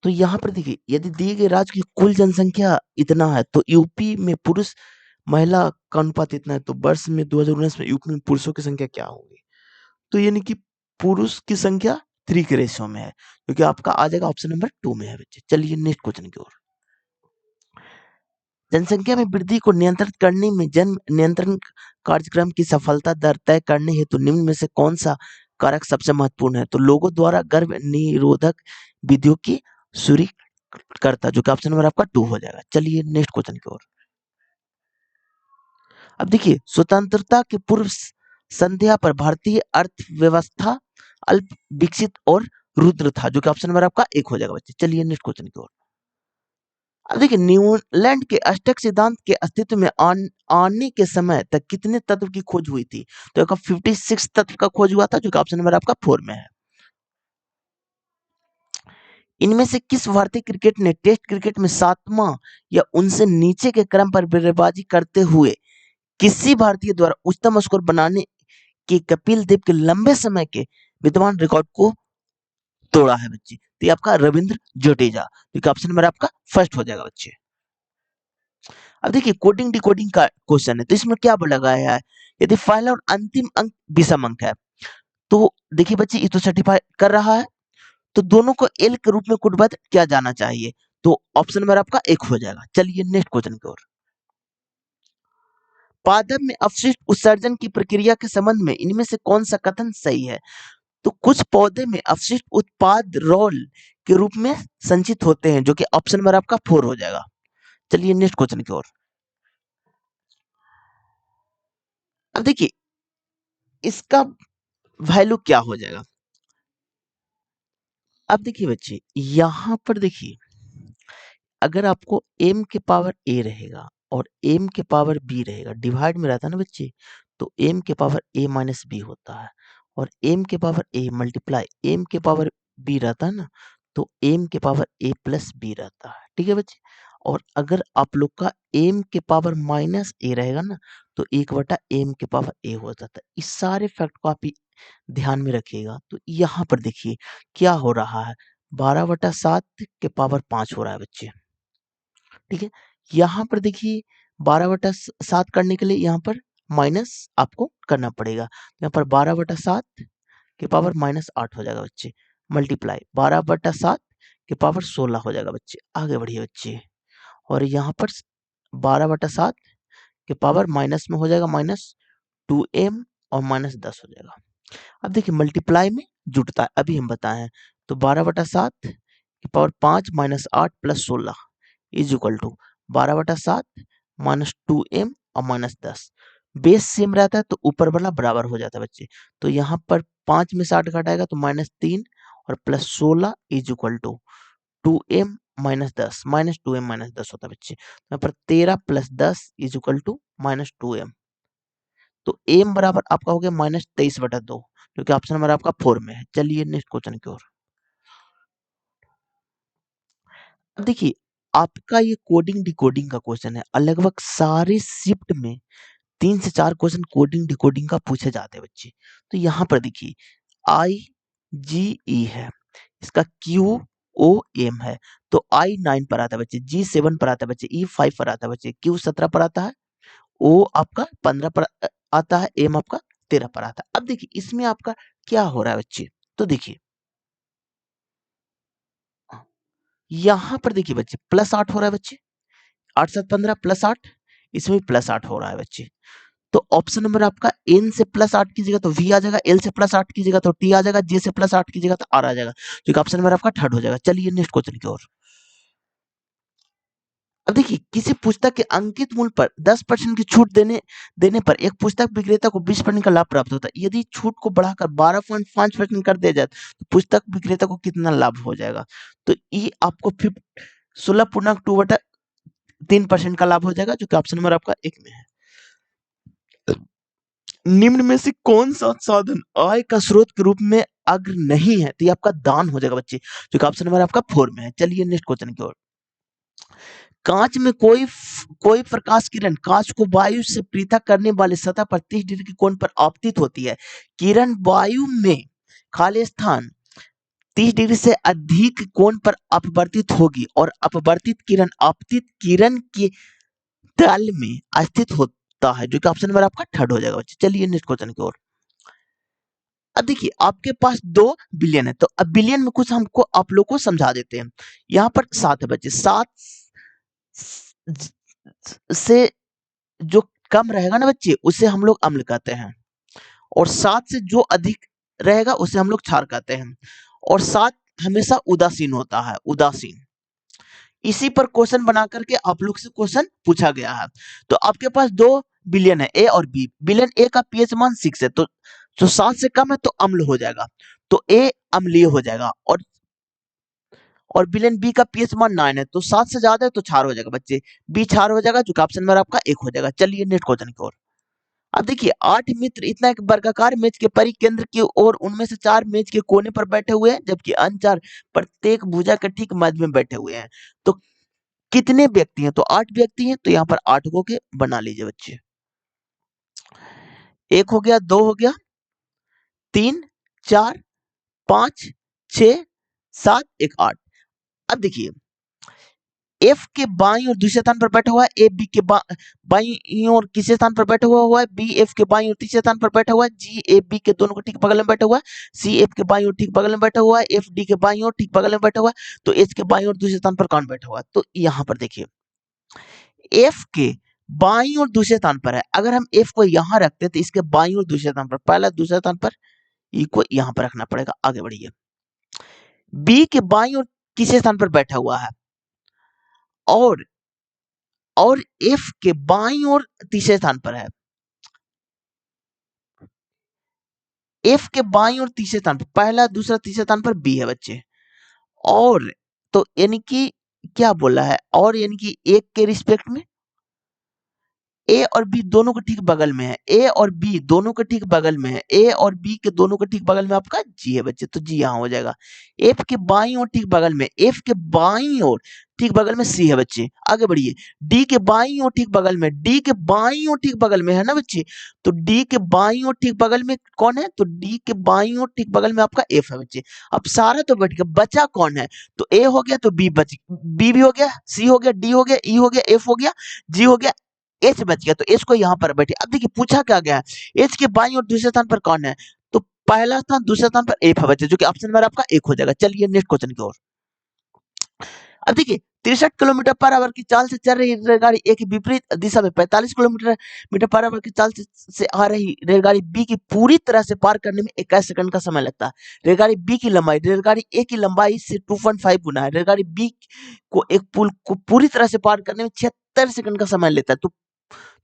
तो यहाँ पर देखिए, यदि दिए गए राज्य की कुल जनसंख्या इतना है तो यूपी में पुरुष महिला का अनुपात इतना है, तो वर्ष में 2019 में यूपी में पुरुषों की संख्या क्या होगी? तो यानी कि पुरुष की संख्या 3 के रेशियो में है, क्योंकि आपका आ जाएगा ऑप्शन नंबर 2 में है बच्चे। चलिए नेक्स्ट क्वेश्चन की ओर। जनसंख्या में वृद्धि को नियंत्रित करने में जन्म नियंत्रण कार्यक्रम की सफलता दर तय करने हेतु निम्न में से कौन सा कारक सबसे महत्वपूर्ण है? तो लोगों द्वारा गर्भ निरोधक विधियों की करता, जो कि ऑप्शन नंबर आपका 2 हो जाएगा। चलिए नेक्स्ट क्वेश्चन की ओर। अब देखिए, स्वतंत्रता के पूर्व संध्या पर भारतीय अर्थव्यवस्था अल्प विकसित और रुद्र था, जो कि ऑप्शन नंबर आपका 1 हो जाएगा बच्चे। चलिए नेक्स्ट क्वेश्चन की ओर। अब देखिए, न्यूलैंड के अष्टक सिद्धांत के अस्तित्व में आने के समय तक कितने तत्व की खोज हुई थी? तो आपका 56 तत्व का खोज हुआ था, जो कि ऑप्शन नंबर आपका 4 में है। इनमें से किस भारतीय क्रिकेट ने टेस्ट क्रिकेट में 7वां या उनसे नीचे के क्रम पर बल्लेबाजी करते हुए किसी भारतीय द्वारा उच्चतम स्कोर बनाने के कपिल देव के लंबे समय के विद्यमान रिकॉर्ड को तोड़ा है बच्चे? तो ये आपका रविंद्र जडेजा, क्योंकि ऑप्शन नंबर आपका फर्स्ट हो जाएगा बच्चे। अब देखिए, कोडिंग डिकोडिंग का क्वेश्चन है, तो इसमें क्या बोला गया है? यदि पहला और अंतिम अंक विषम अंक है, तो देखिए बच्चे, ये तो सर्टिफाई कर रहा है, तो दोनों को एल के रूप में कोडबद्ध किया जाना चाहिए, तो ऑप्शन नंबर आपका 1 हो जाएगा। चलिए नेक्स्ट क्वेश्चन की ओर। पादप में अपशिष्ट उत्सर्जन की प्रक्रिया के संबंध में इनमें से कौन सा कथन सही है? तो कुछ पौधे में अपशिष्ट उत्पाद रोल के रूप में संचित होते हैं, जो कि ऑप्शन नंबर आपका 4 हो जाएगा। चलिए नेक्स्ट क्वेश्चन की ओर। अब देखिए, इसका वैल्यू क्या हो जाएगा? अब देखिए बच्चे, यहां पर देखिए, अगर आपको m के पावर a रहेगा और m के पावर b रहेगा, डिवाइड में रहता है ना बच्चे, तो m के पावर a माइनस b होता है, और m के पावर a मल्टीप्लाई m के पावर b रहता है ना, तो m के पावर a प्लस b रहता है। ठीक है बच्चे, और अगर आप लोग का m के पावर माइनस a रहेगा ना, तो 1/m के पावर a हो जाता है। इस सारे फैक्ट को आप ध्यान में रखिएगा। तो यहाँ पर देखिए क्या हो रहा है, 12/7 के पावर 5 हो रहा है बच्चे। ठीक है, यहाँ पर देखिए 12/7 करने के लिए यहाँ पर माइनस आपको करना पड़ेगा, यहाँ पर 12/7 के पावर -8 हो जाएगा बच्चे, मल्टीप्लाई 12/7 के पावर 16 हो जाएगा बच्चे। आगे बढ़िए बच्चे, और यहाँ पर 12/7 के पावर माइनस में हो जाएगा -2m और -10 हो जाएगा। अब देखिए, मल्टीप्लाई में जुटता है, अभी हम बताए हैं, तो 12/7 की power 5 -8 plus 16 is equal to 12/7 -2m और -10। बेस सेम रहता है तो ऊपर वाला बराबर हो जाता है बच्चे, तो यहाँ पर 5 में 60 घटाएगा तो -3 और plus 16 is equal to 2m -10, -2m -10 होता है बच्चे, यहाँ पर 13 plus 10 is equal to -2m, तो m बराबर आपका हो गया -23/2, क्योंकि ऑप्शन नंबर आपका 4 में है। चलिए नेक्स्ट क्वेश्चन की ओर। अब देखिए, आपका ये कोडिंग डिकोडिंग का क्वेश्चन है, और लगभग सारे शिफ्ट में 3 से 4 क्वेश्चन कोडिंग डिकोडिंग का पूछे जाते हैं बच्चे। तो यहाँ पर देखिए, IGE है, इसका QOM है, तो I 9 पर आता है बच्चे, G 7 पर आता है बच्चे, E 5 पर आता है बच्चे, Q 17 पर आता है, O आपका 15 पर आता है, M आपका 13 पर आता है। अब देखिए, इसमें आपका क्या हो रहा है बच्चे? तो देखिए, यहाँ पर देखिए बच्चे, +8 हो रहा है बच्चे, 8 7 15 +8, इसमें +8 हो रहा है बच्चे। तो ऑप्शन नंबर आपका n से +8 कीजिएगा तो v आ जाएगा, l से +8 कीजिएगा तो t आ जाएगा, j से +8 कीजिएगा तो r आ जाएगा, जो कि ऑप्शन नंबर आपका थर्ड हो जाएगा। चलिए नेक्स्ट क्वेश्चन की ओर। अब देखिए, किसी पुस्तक के अंकित मूल्य पर 10% की छूट देने देने पर एक पुस्तक विक्रेता को 20% का लाभ प्राप्त होता है। यदि छूट को बढ़ाकर 12.5% कर दिया जाए तो पुस्तक विक्रेता को कितना लाभ हो जाएगा? तो ये आपको 16.2/3% का लाभ हो जाएगा, जो कि ऑप्शन नंबर आपका 1 में है। निम्न में से कौन सा साधन आय का स्रोत के रूप में अग्र नहीं है? तो ये आपका दान हो जाएगा बच्चे, जो कि ऑप्शन नंबर आपका 4 में है। चलिए नेक्स्ट क्वेश्चन की ओर। कांच में कोई प्रकाश किरण कांच को वायु से पृथक करने वाली सतह पर 30 डिग्री के कोण पर आपतित होती है। किरण वायु में खाली स्थान 30 डिग्री से अधिक कोण पर अपवर्तित होगी और अपवर्तित किरण आपतित किरण के तल में स्थित होता है, जो कि ऑप्शन नंबर आपका 3 हो जाएगा बच्चे। चलिए नेक्स्ट क्वेश्चन की ओर। अब देखिए, आपके पास 2 बिलियन है, तो अब बिलियन में कुछ हमको आप लोग को समझा देते हैं। यहाँ पर 7 है बच्चे, 7 से जो कम रहेगा ना बच्चे, उसे हम लोग अम्ल कहते हैं, और 7 से जो अधिक रहेगा उसे हम लोग क्षार कहते हैं, और 7 हमेशा उदासीन होता है, उदासीन। इसी पर क्वेश्चन बना करके आप लोग से क्वेश्चन पूछा गया है। तो आपके पास 2 बिलियन है, ए और बी। बिलियन ए का पीएच मान 6 है, तो जो 7 से कम है तो अम्ल हो जाएगा, तो ए अम्लीय हो जाएगा, और बिलियन बी का पीएच मान 9 है, तो 7 से ज्यादा है तो क्षार हो जाएगा बच्चे, बी क्षार हो जाएगा, जो कि ऑप्शन नंबर आपका 1 हो जाएगा। चलिए नेक्स्ट क्वेश्चन की ओर। अब देखिए, 8 मित्र इतना एक वर्गाकार मेज के परिकेंद्र की ओर, उनमें से 4 मेज के कोने पर बैठे हुए हैं, जबकि अन्य 4 प्रत्येक भुजा के ठीक मध्य में बैठे हुए हैं। तो कितने व्यक्ति हैं? तो 8 व्यक्ति हैं, तो यहाँ पर 8 को के बना लीजिए बच्चे। 1 हो गया, 2 हो गया, 3, 4, 5, 6, 7, 1, 8। अब देखिए, एफ के बाईं और दूसरे स्थान पर बैठा हुआ है, ए बी के बाईं और तीसरे स्थान पर बैठा हुआ है, बी एफ के बाईं और तीसरे स्थान पर बैठा हुआ है, जी ए बी के दोनों के ठीक बगल में बैठा हुआ है, सी एफ के बाईं और ठीक बगल में बैठा हुआ है, एफ डी के बाईं और ठीक बगल में बैठा हुआ है। तो एच के बाईं और दूसरे स्थान पर कौन बैठा हुआ है? तो यहाँ पर देखिए, एफ के बाईं और दूसरे स्थान पर है। अगर हम एफ को यहाँ रखते हैं तो इसके बाईं और दूसरे स्थान पर, पहला दूसरे स्थान पर, ई को यहाँ पर रखना पड़ेगा। आगे बढ़िए, बी के बाईं और तीसरे स्थान पर बैठा हुआ है, और एफ के बाईं ओर तीसरे स्थान पर है, एफ के बाईं ओर तीसरे स्थान पर, पहला दूसरा तीसरे स्थान पर बी है बच्चे। और तो यानी कि क्या बोला है, और यानी कि एक के रिस्पेक्ट में ए और बी दोनों के ठीक बगल में है, ए और बी दोनों के ठीक बगल में है, ए और बी के दोनों के ठीक बगल में आपका जी है बच्चे, तो जी यहाँ हो जाएगा। एफ के बाईं ओर ठीक बगल में, एफ के बाईं ओर ठीक बगल में सी है बच्चे। आगे बढ़िए, डी के बाईं ओर ठीक बगल में, डी के बाईं ओर ठीक बगल में है ना बच्चे, तो डी के बाईं ओर ठीक बगल में कौन है? तो डी के बाईं ओर ठीक बगल में आपका एफ है बच्चे। अब सारा तो बैठ गया, बचा कौन है? तो ए हो गया, तो बी बच, बी भी हो गया, सी हो गया, डी हो गया, ई हो गया, एफ हो गया, जी हो गया, एच बच गया, तो एच को यहाँ पर बैठे। अब देखिए, पूछा क्या गया है, एच के बाईं और दूसरे स्थान पर कौन है? तो पहला स्थान दूसरे स्थान पर एफ है बच्चे, जो कि ऑप्शन नंबर आपका 1 हो जाएगा। चलिए नेक्स्ट क्वेश्चन की ओर। अब देखिए, 63 किलोमीटर पर आवर की चाल से चल रही रेलगाड़ी ए की विपरीत दिशा में 45 किलोमीटर पर आवर की चाल से आ रही रेलगाड़ी बी की पूरी तरह से पार करने में 21 सेकंड का समय लगता है। रेलगाड़ी बी की लंबाई रेलगाड़ी ए की लंबाई से 2.5 गुना है। रेलगाड़ी बी को एक पुल को पूरी तरह से पार करने में 76 सेकंड का समय लेता है।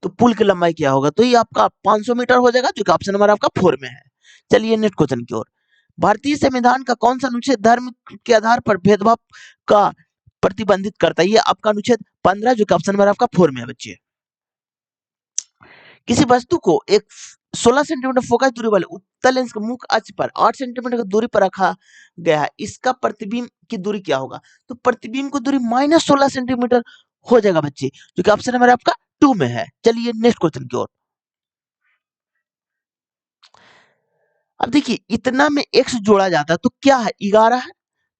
तो पुल की लंबाई क्या होगा? तो ये आपका 500 मीटर हो जाएगा, जो कि ऑप्शन नंबर आपका 4 में है। चलिए नेक्स्ट क्वेश्चन की ओर। भारतीय संविधान का कौन सा अनुच्छेद धर्म के आधार पर भेदभाव का प्रतिबंधित करता है? ये आपका अनुच्छेद 15, जो कि ऑप्शन नंबर आपका 4 में है बच्चे। किसी वस्तु को एक 16 सेंटीमीटर फोकस दूरी वाले उत्तल लेंस के मुख्य अक्ष पर 8 सेंटीमीटर की दूरी पर रखा गया है, इसका प्रतिबिंब की दूरी क्या होगा? तो प्रतिबिंब की दूरी -16 सेंटीमीटर हो जाएगा बच्चे, जो कि ऑप्शन नंबर आपका 2 में है। चलिए नेक्स्ट क्वेश्चन की ओर। अब देखिए, इतना में x जोड़ा जाता है तो क्या है? 11 है,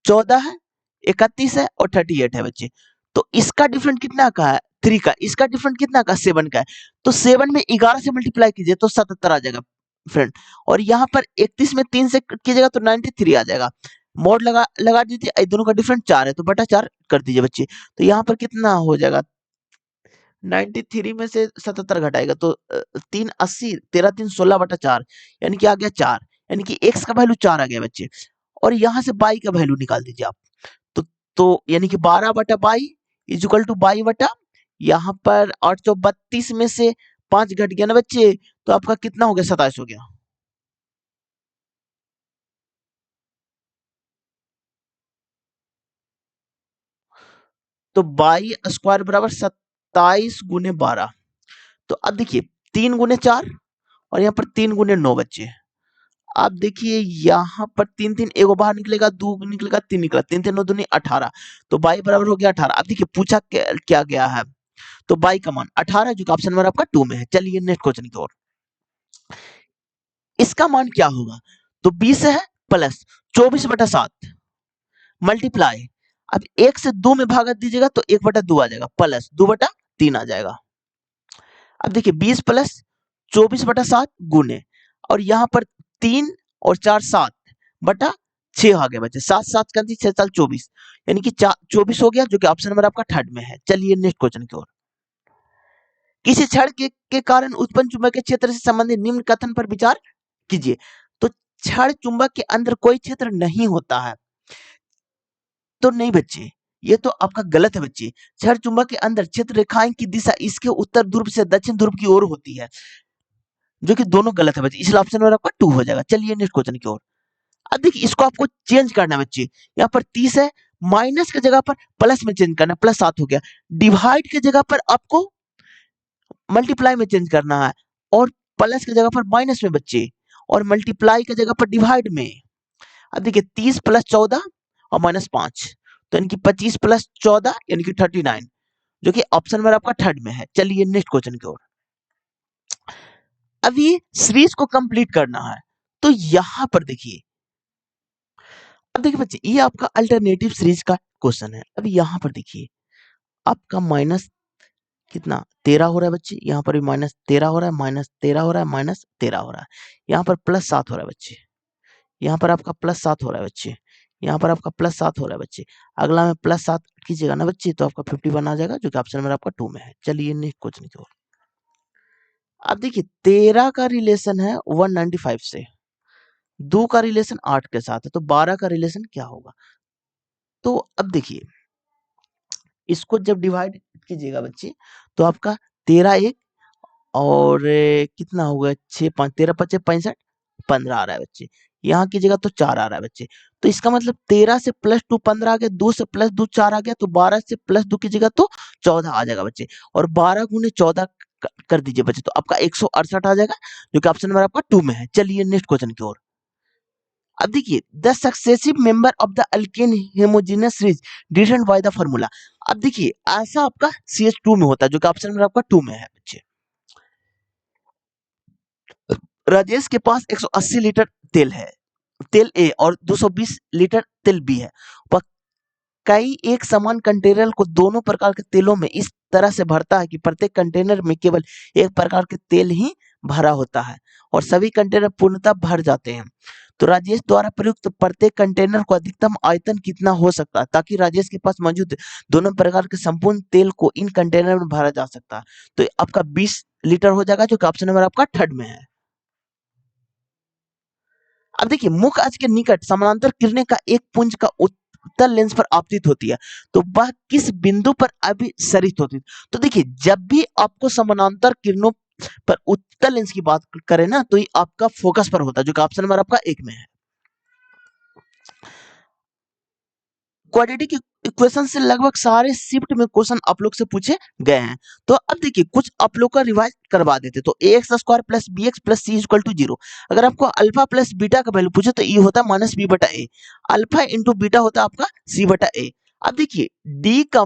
14 है, 31 है और 38 है बच्चे। तो इसका डिफरेंट कितना का है? 3 का। इसका डिफरेंट कितना का? 7 का है। तो 7 में 11 से मल्टीप्लाई कीजिए तो 77 आ जाएगा फ्रेंड, और यहाँ पर 31 में 3 से कीजिएगा तो 93 आ जाएगा। मोड लगा लगा दीजिए, दोनों का डिफरेंट 4 है तो बटा 4 कर दीजिए बच्चे। तो यहाँ पर कितना हो जाएगा? 93 में से 77 घटाएगा तो 3 80, 13 3 16 बटा 4, यानी कि आ गया 4, यानी कि x का वैल्यू 4 आ गया बच्चे। और यहाँ से y का वैल्यू निकाल दीजिए आप। तो यानी कि 12 बटा 22 इज इक्वल टू बाई बटा, यहाँ पर 832 में से 5 घट गया ना बच्चे, तो आपका कितना हो गया, 27 हो गया। तो बाई स्क्वायर बराबर 27 × 12। तो अब देखिए 3 × 4 और यहाँ पर 3 × 9 बच्चे। अब देखिए यहाँ पर 3 3 एगो बाहर निकलेगा, 2 निकलेगा, 3 निकला, 3 3 9 दूनी 18। तो बाई बराबर हो गया 18। अब देखिए पूछा क्या गया है, तो बाई का मान 18 जो कि ऑप्शन नंबर आपका 2 में है। चलिए नेक्स्ट क्वेश्चन की ओर। इसका मान क्या होगा, तो 20 है प्लस 24/7 मल्टीप्लाई, अब 1 से 2 में भागा दीजिएगा तो 1/2 आ जाएगा, प्लस 2/3 आ जाएगा। अब देखिए 20 प्लस 24/7 गुने, और यहाँ पर 3 और 4 7/6 आ गया बच्चे, 7 7 का 6 4 24, यानी कि 24 हो गया, जो कि ऑप्शन नंबर आपका थर्ड में है। चलिए नेक्स्ट क्वेश्चन की ओर। किसी क्षण के कारण उत्पन्न चुंबकीय क्षेत्र से संबंधित निम्न कथन पर विचार कीजिए। तो क्षण चुंबक के अंदर कोई क्षेत्र नहीं होता है, तो नहीं बच्चे, ये तो आपका गलत है बच्चे। क्षण चुंबक के अंदर क्षेत्र रेखाएं की दिशा इसके उत्तर ध्रुव से दक्षिण ध्रुव की ओर होती है, जो कि दोनों गलत है बच्चे, इसलिए ऑप्शन नंबर आपका 2 हो जाएगा। चलिए नेक्स्ट क्वेश्चन की ओर। अब देखिए इसको आपको चेंज करना है बच्चे, यहाँ पर 30 है, माइनस की जगह पर प्लस में चेंज करना है, प्लस 7 हो गया। डिवाइड की जगह पर आपको मल्टीप्लाई में चेंज करना है, और प्लस की जगह पर माइनस में बच्चे, और मल्टीप्लाई की जगह पर डिवाइड में। अब देखिए 30 प्लस 14 और माइनस 5, तो यानी कि 25 प्लस 14 यानी कि 39, जो कि ऑप्शन नंबर आपका थर्ड में है। चलिए नेक्स्ट क्वेश्चन की ओर। अब ये सीरीज को कंप्लीट करना है, तो यहां पर देखिए, अब देखिए बच्चे ये आपका अल्टरनेटिव सीरीज का क्वेश्चन है। अब यहां पर देखिए आपका माइनस कितना 13 हो रहा है बच्चे, यहाँ पर भी माइनस 13 हो रहा है, माइनस 13 हो रहा है, माइनस 13 हो रहा है, यहाँ पर प्लस 7 हो रहा है बच्चे, यहाँ पर आपका प्लस 7 हो रहा है बच्चे, यहाँ पर आपका प्लस 7 हो रहा है बच्चे। अगला में प्लस 7 कीजिएगा ना बच्चे, तो आपका 51 आ जाएगा, जो कि ऑप्शन नंबर आपका 2 में है। चलिए नेक्स्ट क्वेश्चन की ओर। अब देखिए 13 का रिलेशन है 195 से, 2 का रिलेशन 8 के साथ है, तो 12 का रिलेशन क्या होगा। तो अब देखिए इसको जब डिवाइड कीजिएगा बच्चे, तो आपका 13 एक और कितना होगा 6 5 13 5 65 15 आ रहा है बच्चे, यहाँ कीजिएगा तो 4 आ रहा है बच्चे। तो इसका मतलब 13 से प्लस 2 15 आ गया, 2 से प्लस 2 4 आ गया, तो 12 से प्लस 2 कीजिएगा तो 14 आ जाएगा बच्चे, और 12 गुने 14 कर दीजिए बच्चे, तो आपका 168 आ जाएगा, जो कि ऑप्शन नंबर आपका 2 में है। चलिए नेक्स्ट क्वेश्चन की ओर। अब देखिए the successive member of the alkane homogeneous series defined by the formula. अब देखिए ऐसा आपका CH2 में होता है, जो कि ऑप्शन नंबर आपका 2 में है बच्चे। राजेश के पास 180 लीटर तेल है, तेल ए, और 220 लीटर तेल बी है। वह कई एक समान कंटेनर को दोनों प्रकार के तेलों में इस तरह से भरता है कि प्रत्येक कंटेनर में केवल एक प्रकार के तेल ही भरा होता है, और सभी कंटेनर पूर्णतः भर जाते हैं। तो राजेश द्वारा प्रयुक्त प्रत्येक कंटेनर को अधिकतम आयतन कितना हो सकता है, ताकि राजेश के पास मौजूद दोनों प्रकार के संपूर्ण तेल को इन कंटेनर में भरा जा सकता है। तो आपका 20 लीटर हो जाएगा, जो कि ऑप्शन नंबर आपका थर्ड में है। अब देखिए मुख्य अक्ष के निकट समानांतर किरणें का एक पुंज का उत्तल लेंस पर आपतित होती है, तो वह किस बिंदु पर अभिसरित होती है। तो देखिए जब भी आपको समानांतर किरणों पर उत्तल लेंस की बात करें ना, तो ये आपका फोकस पर होता है, जो कि ऑप्शन नंबर आपका 1 में है। क्वाड्रेटिक इक्वेशन से लगभग सारे शिफ्ट में क्वेश्चन आप लोग से पूछे गए हैं। तो अब देखिए कुछ आप लोग का रिवाइज करवा देते। तो ax² plus B X plus C equal to 0। अगर आपको अल्फा प्लस बीटा का वैल्यू पूछे तो ये होता है माइनस बी बटा ए, अल्फा इंटू बीटा होता है आपका सी बटा ए। अब देखिए डी का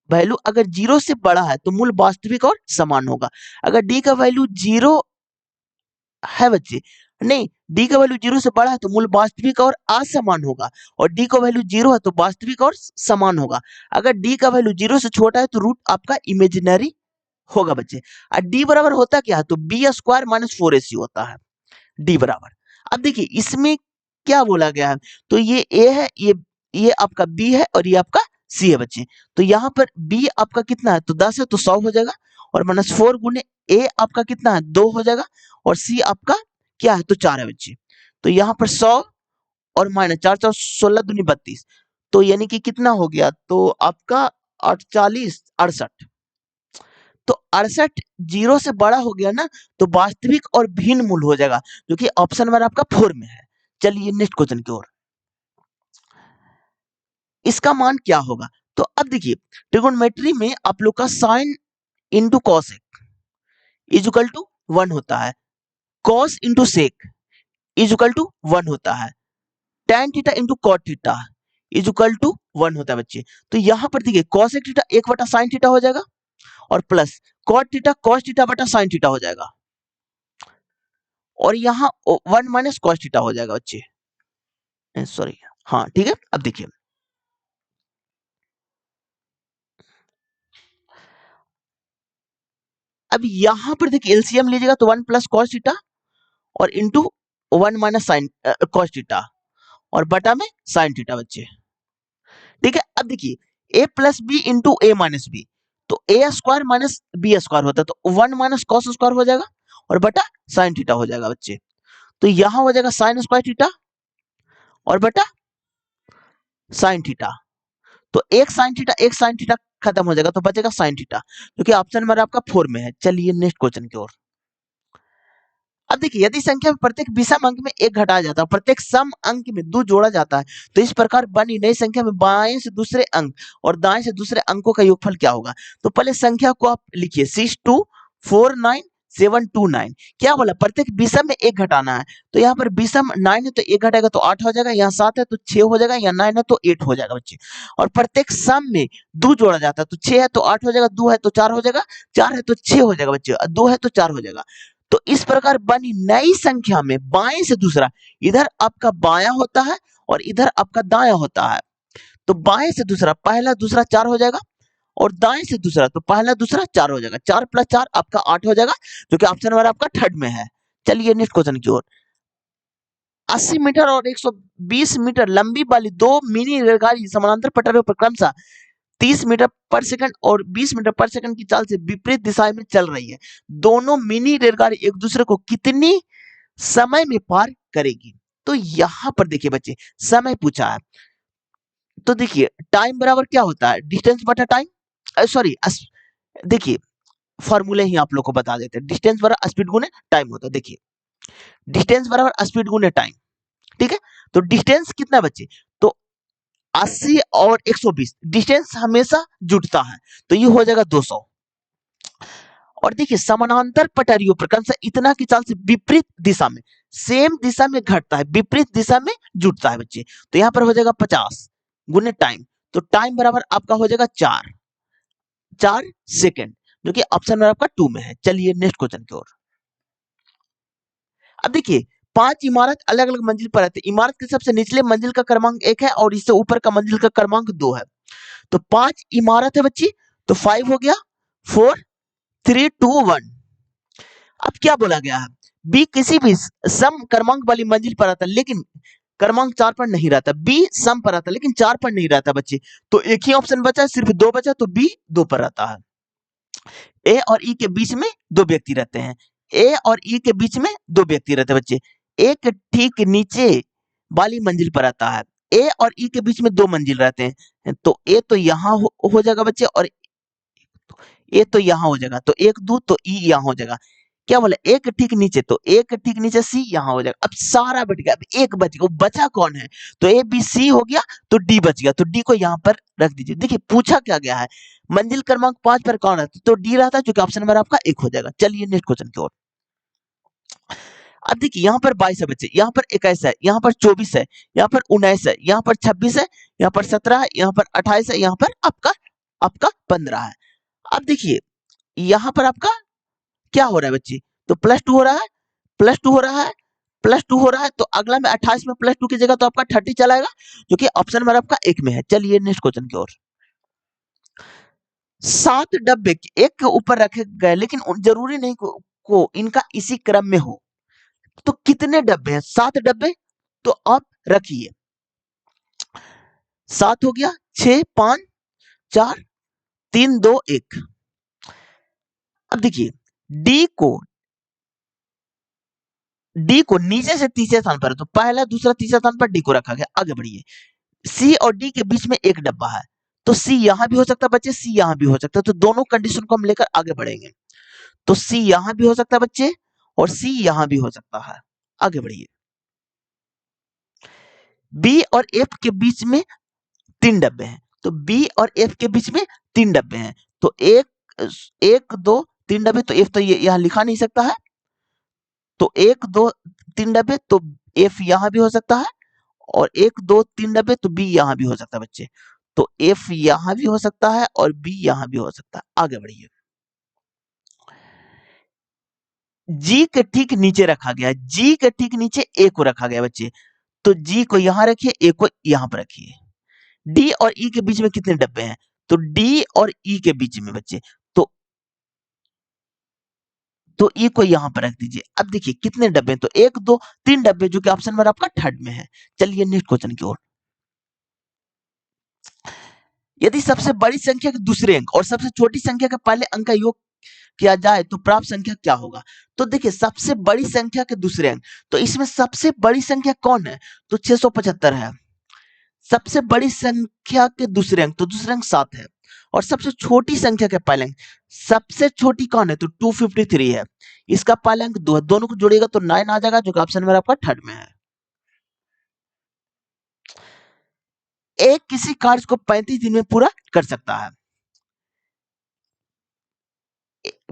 वैल्यू अगर 0 से बड़ा है तो मूल वास्तविक और समान होगा। अगर डी का वैल्यू 0 है बच्चे, नहीं, डी का वैल्यू 0 से बड़ा है तो मूल वास्तविक और असमान होगा, और डी का वैल्यू 0 है तो वास्तविक और समान होगा। अगर डी का वैल्यू 0 से छोटा है तो रूट आपका इमेजिनरी होगा बच्चे। और डी बराबर होता क्या है, तो b² माइनस 4ac होता है डी बराबर। अब देखिए इसमें क्या बोला गया है, तो ये a है, ये आपका b है, और ये आपका c है बच्चे। तो यहाँ पर b आपका कितना है, तो 10 है, तो 100 हो जाएगा, और माइनस 4 गुने a आपका कितना है, 2 हो जाएगा, और c आपका क्या है, तो 4 है बच्चे। तो यहाँ पर 100 और माइनस 4 4 16 दूनी 32, तो यानी कि कितना हो गया, तो आपका 48 68। तो 68 जीरो से बड़ा हो गया ना, तो वास्तविक और भिन्न मूल हो जाएगा, जो कि ऑप्शन नंबर आपका 4 में है। चलिए नेक्स्ट क्वेश्चन की ओर। इसका मान क्या होगा? तो अब देखिए, ट्रिगोनोमेट्री में आप लोग का sine into cosec is equal to 1 होता है, cos into sec is equal to 1 होता है, tan theta into cot theta is equal to 1 होता है बच्चे। तो यहाँ पर देखिए कॉसेक थीटा 1 बटा साइन थीटा हो जाएगा, और plus cot theta cos theta बटा साइन थीटा हो जाएगा, और यहाँ 1 माइनस कॉस थीटा हो जाएगा बच्चे, सॉरी। हाँ ठीक है, अब देखिए, अब यहाँ पर देखिए एलसीएम लीजिएगा तो 1 प्लस कॉस थीटा और into 1 minus sine cos theta और बटा में साइन थीटा बच्चे। ठीक है, अब देखिए a plus B into A minus B, तो A square minus B square होता है, तो 1 माइनस कॉस स्क्वायर हो जाएगा और बटा साइन थीटा हो जाएगा बच्चे। तो यहां हो जाएगा साइन स्क्वायर थीटा और बटा साइन थीटा, तो एक साइन थीटा खत्म हो जाएगा, तो बचेगा साइन थीटा, क्योंकि ऑप्शन नंबर आपका 4 में है। चलिए नेक्स्ट क्वेश्चन की ओर। अब देखिए, यदि संख्या में प्रत्येक विषम अंक में एक घटाया जाता है, प्रत्येक सम अंक में 2 जोड़ा जाता है, तो इस प्रकार बनी नई संख्या में बाएं से दूसरे अंक और दाएं से दूसरे अंकों का योगफल क्या होगा? तो पहले संख्या को आप लिखिए 6249 क्या बोला? प्रत्येक विषम में एक घटाना है, तो यहाँ पर विषम 9 है तो एक घटाएगा तो 8 हो जाएगा, यहाँ 7 है तो 6 हो जाएगा, यहाँ 9 है तो 8 हो जाएगा बच्चे। और प्रत्येक सम में 2 जोड़ा जाता है, तो 6 है तो 8 हो जाएगा, 2 है तो 4 हो जाएगा, 4 है तो 6 हो जाएगा बच्चे, 2 है तो 4 हो जाएगा। तो इस प्रकार बनी नई संख्या में बाएं से दूसरा, इधर आपका बायां होता है और इधर आपका दायां होता है, तो बाएं से दूसरा पहला दूसरा 4 हो जाएगा, और दाएं से दूसरा तो पहला दूसरा 4 हो जाएगा, 4 प्लस 4 आपका 8 हो जाएगा, जो कि ऑप्शन नंबर आपका थर्ड में है। चलिए नेक्स्ट क्वेश्चन की ओर। 80 मीटर और 120 मीटर लंबी वाली दो मिनी रेलगाड़ी समानांतर पटरियों पर क्रमशः 30 मीटर पर सेकंड और 20 मीटर पर सेकंड की चाल से विपरीत दिशा में चल रही है। दोनों मिनी रेलगाड़ी एक दूसरे को कितनी समय में पार करेगी? तो यहां पर देखिए बच्चे, समय पूछा है, तो देखिए टाइम बराबर क्या होता है? डिस्टेंस बटा टाइम, सॉरी, देखिए फॉर्मूले ही आप लोग को बता देते हैं। डिस्टेंस बराबर स्पीड गुने टाइम होता है। देखिए डिस्टेंस बराबर स्पीड गुने टाइम, ठीक है। तो डिस्टेंस कितना बच्चे? तो 80 और 120, डिस्टेंस हमेशा जुटता है, तो ये हो जाएगा 200। और देखिए समानांतर पटरियों पर क्रमशः इतना की चाल से विपरीत दिशा में, सेम दिशा में घटता है, विपरीत दिशा में जुटता है बच्चे, तो यहाँ पर हो जाएगा 50 गुने टाइम, तो टाइम बराबर आपका हो जाएगा 4 सेकेंड, जो कि ऑप्शन नंबर आपका 2 में है। चलिए नेक्स्ट क्वेश्चन की ओर। अब देखिए 5 इमारत अलग अलग मंजिल पर रहती है, इमारत के सबसे निचले मंजिल का क्रमांक 1 है और इससे ऊपर का मंजिल का क्रमांक 2 है, तो 5 इमारत है बच्ची, तो 5 हो गया, 4 3 2 1। अब क्या बोला गया है? बी किसी भी सम क्रमांक वाली मंजिल पर आता है, लेकिन क्रमांक 4 पर नहीं रहता। बी सम पर आता है लेकिन 4 पर नहीं रहता बच्चे, तो एक ही ऑप्शन बचा, सिर्फ 2 बचा, तो बी 2 पर आता है। ए और ई के बीच में 2 व्यक्ति रहते हैं, ए और ई के बीच में 2 व्यक्ति रहते हैं बच्चे, एक ठीक नीचे वाली मंजिल पर आता है, ए और ई के बीच में 2 मंजिल रहते हैं, तो ए तो यहाँ हो जाएगा बच्चे, और ए तो यहाँ हो जाएगा, तो 1 2 तो ई यहाँ हो जाएगा। क्या बोला? एक ठीक नीचे, तो एक ठीक नीचे सी यहाँ हो जाएगा। अब सारा बच गया, अब एक बच गया, वो बचा कौन है? तो ए बी सी हो गया, तो डी बच गया, तो डी को यहाँ पर रख दीजिए। देखिए पूछा क्या गया है, मंजिल क्रमांक 5 पर कौन रहता है? तो डी रहता है, जो कि ऑप्शन नंबर आपका 1 हो जाएगा। चलिए नेक्स्ट क्वेश्चन की ओर। अब देखिए यहाँ पर 22 है बच्चे, यहाँ पर 21 है, यहाँ पर 24 है, यहाँ पर 19 है, यहाँ पर 26 है, यहाँ पर 17 है, यहाँ पर 28 है, यहाँ पर आपका आपका 15 है। अब देखिए यहाँ पर आपका क्या हो रहा है बच्चे? तो +2 हो रहा है, +2 हो रहा है, +2 हो रहा है, तो अगला में 28 में +2 की जगह तो आपका 30 चला आएगा, जो कि ऑप्शन नंबर आपका 1 में है। चलिए नेक्स्ट क्वेश्चन की ओर। 7 डब्बे एक के ऊपर रखे गए, लेकिन जरूरी नहीं को इनका इसी क्रम में हो, तो कितने डब्बे हैं? 7 डब्बे, तो आप रखिए 7 हो गया, 6 5 4 3 2 1। अब देखिए डी को नीचे से तीसरे स्थान पर, तो पहला दूसरा तीसरा स्थान पर डी को रखा गया। आगे बढ़िए, सी और डी के बीच में एक डब्बा है, तो सी यहां भी हो सकता है बच्चे, सी यहां भी हो सकता है, तो दोनों कंडीशन को हम लेकर आगे बढ़ेंगे। तो सी यहां भी हो सकता है बच्चे और सी यहां भी हो सकता है। आगे बढ़िए। बी और एफ के बीच में 3 डब्बे हैं, तो बी और एफ के बीच में 3 डब्बे हैं, तो एक 1 2 3 डब्बे, तो एफ तो ये यहां लिखा नहीं सकता है, तो 1 2 3 डब्बे, तो एफ यहां भी हो सकता है, और 1 2 3 डब्बे, तो बी यहां भी हो सकता है बच्चे। तो एफ यहां भी हो सकता है और बी यहां भी हो सकता है। आगे बढ़िए। जी के ठीक नीचे रखा गया है, जी के ठीक नीचे ए को रखा गया बच्चे, तो जी को यहां रखिए, ए को यहां पर रखिए। डी और ई के बीच में कितने डब्बे हैं, तो डी और ई के बीच में बच्चे, तो ई को यहां पर रख दीजिए। अब देखिए कितने डब्बे हैं, तो 1 2 3 डब्बे, जो कि ऑप्शन नंबर आपका थर्ड में है। चलिए नेक्स्ट क्वेश्चन की ओर। यदि सबसे बड़ी संख्या के दूसरे अंक और सबसे छोटी संख्या के पहले अंक का योग किया जाए तो प्राप्त संख्या क्या होगा। तो देखिए सबसे बड़ी संख्या के दूसरे अंक, तो इसमें सबसे बड़ी संख्या कौन है, तो 675 है। सबसे बड़ी संख्या के दूसरे अंक, तो दूसरे अंक 7 है, और सबसे छोटी संख्या के पहले अंक, सबसे छोटी कौन है, तो 253 है, इसका पहले अंक 2 है, दोनों को जोड़िएगा तो 9 आ जाएगा, जो कि ऑप्शन नंबर आपका थर्ड में है। एक किसी कार्य को 35 दिन में पूरा कर सकता है।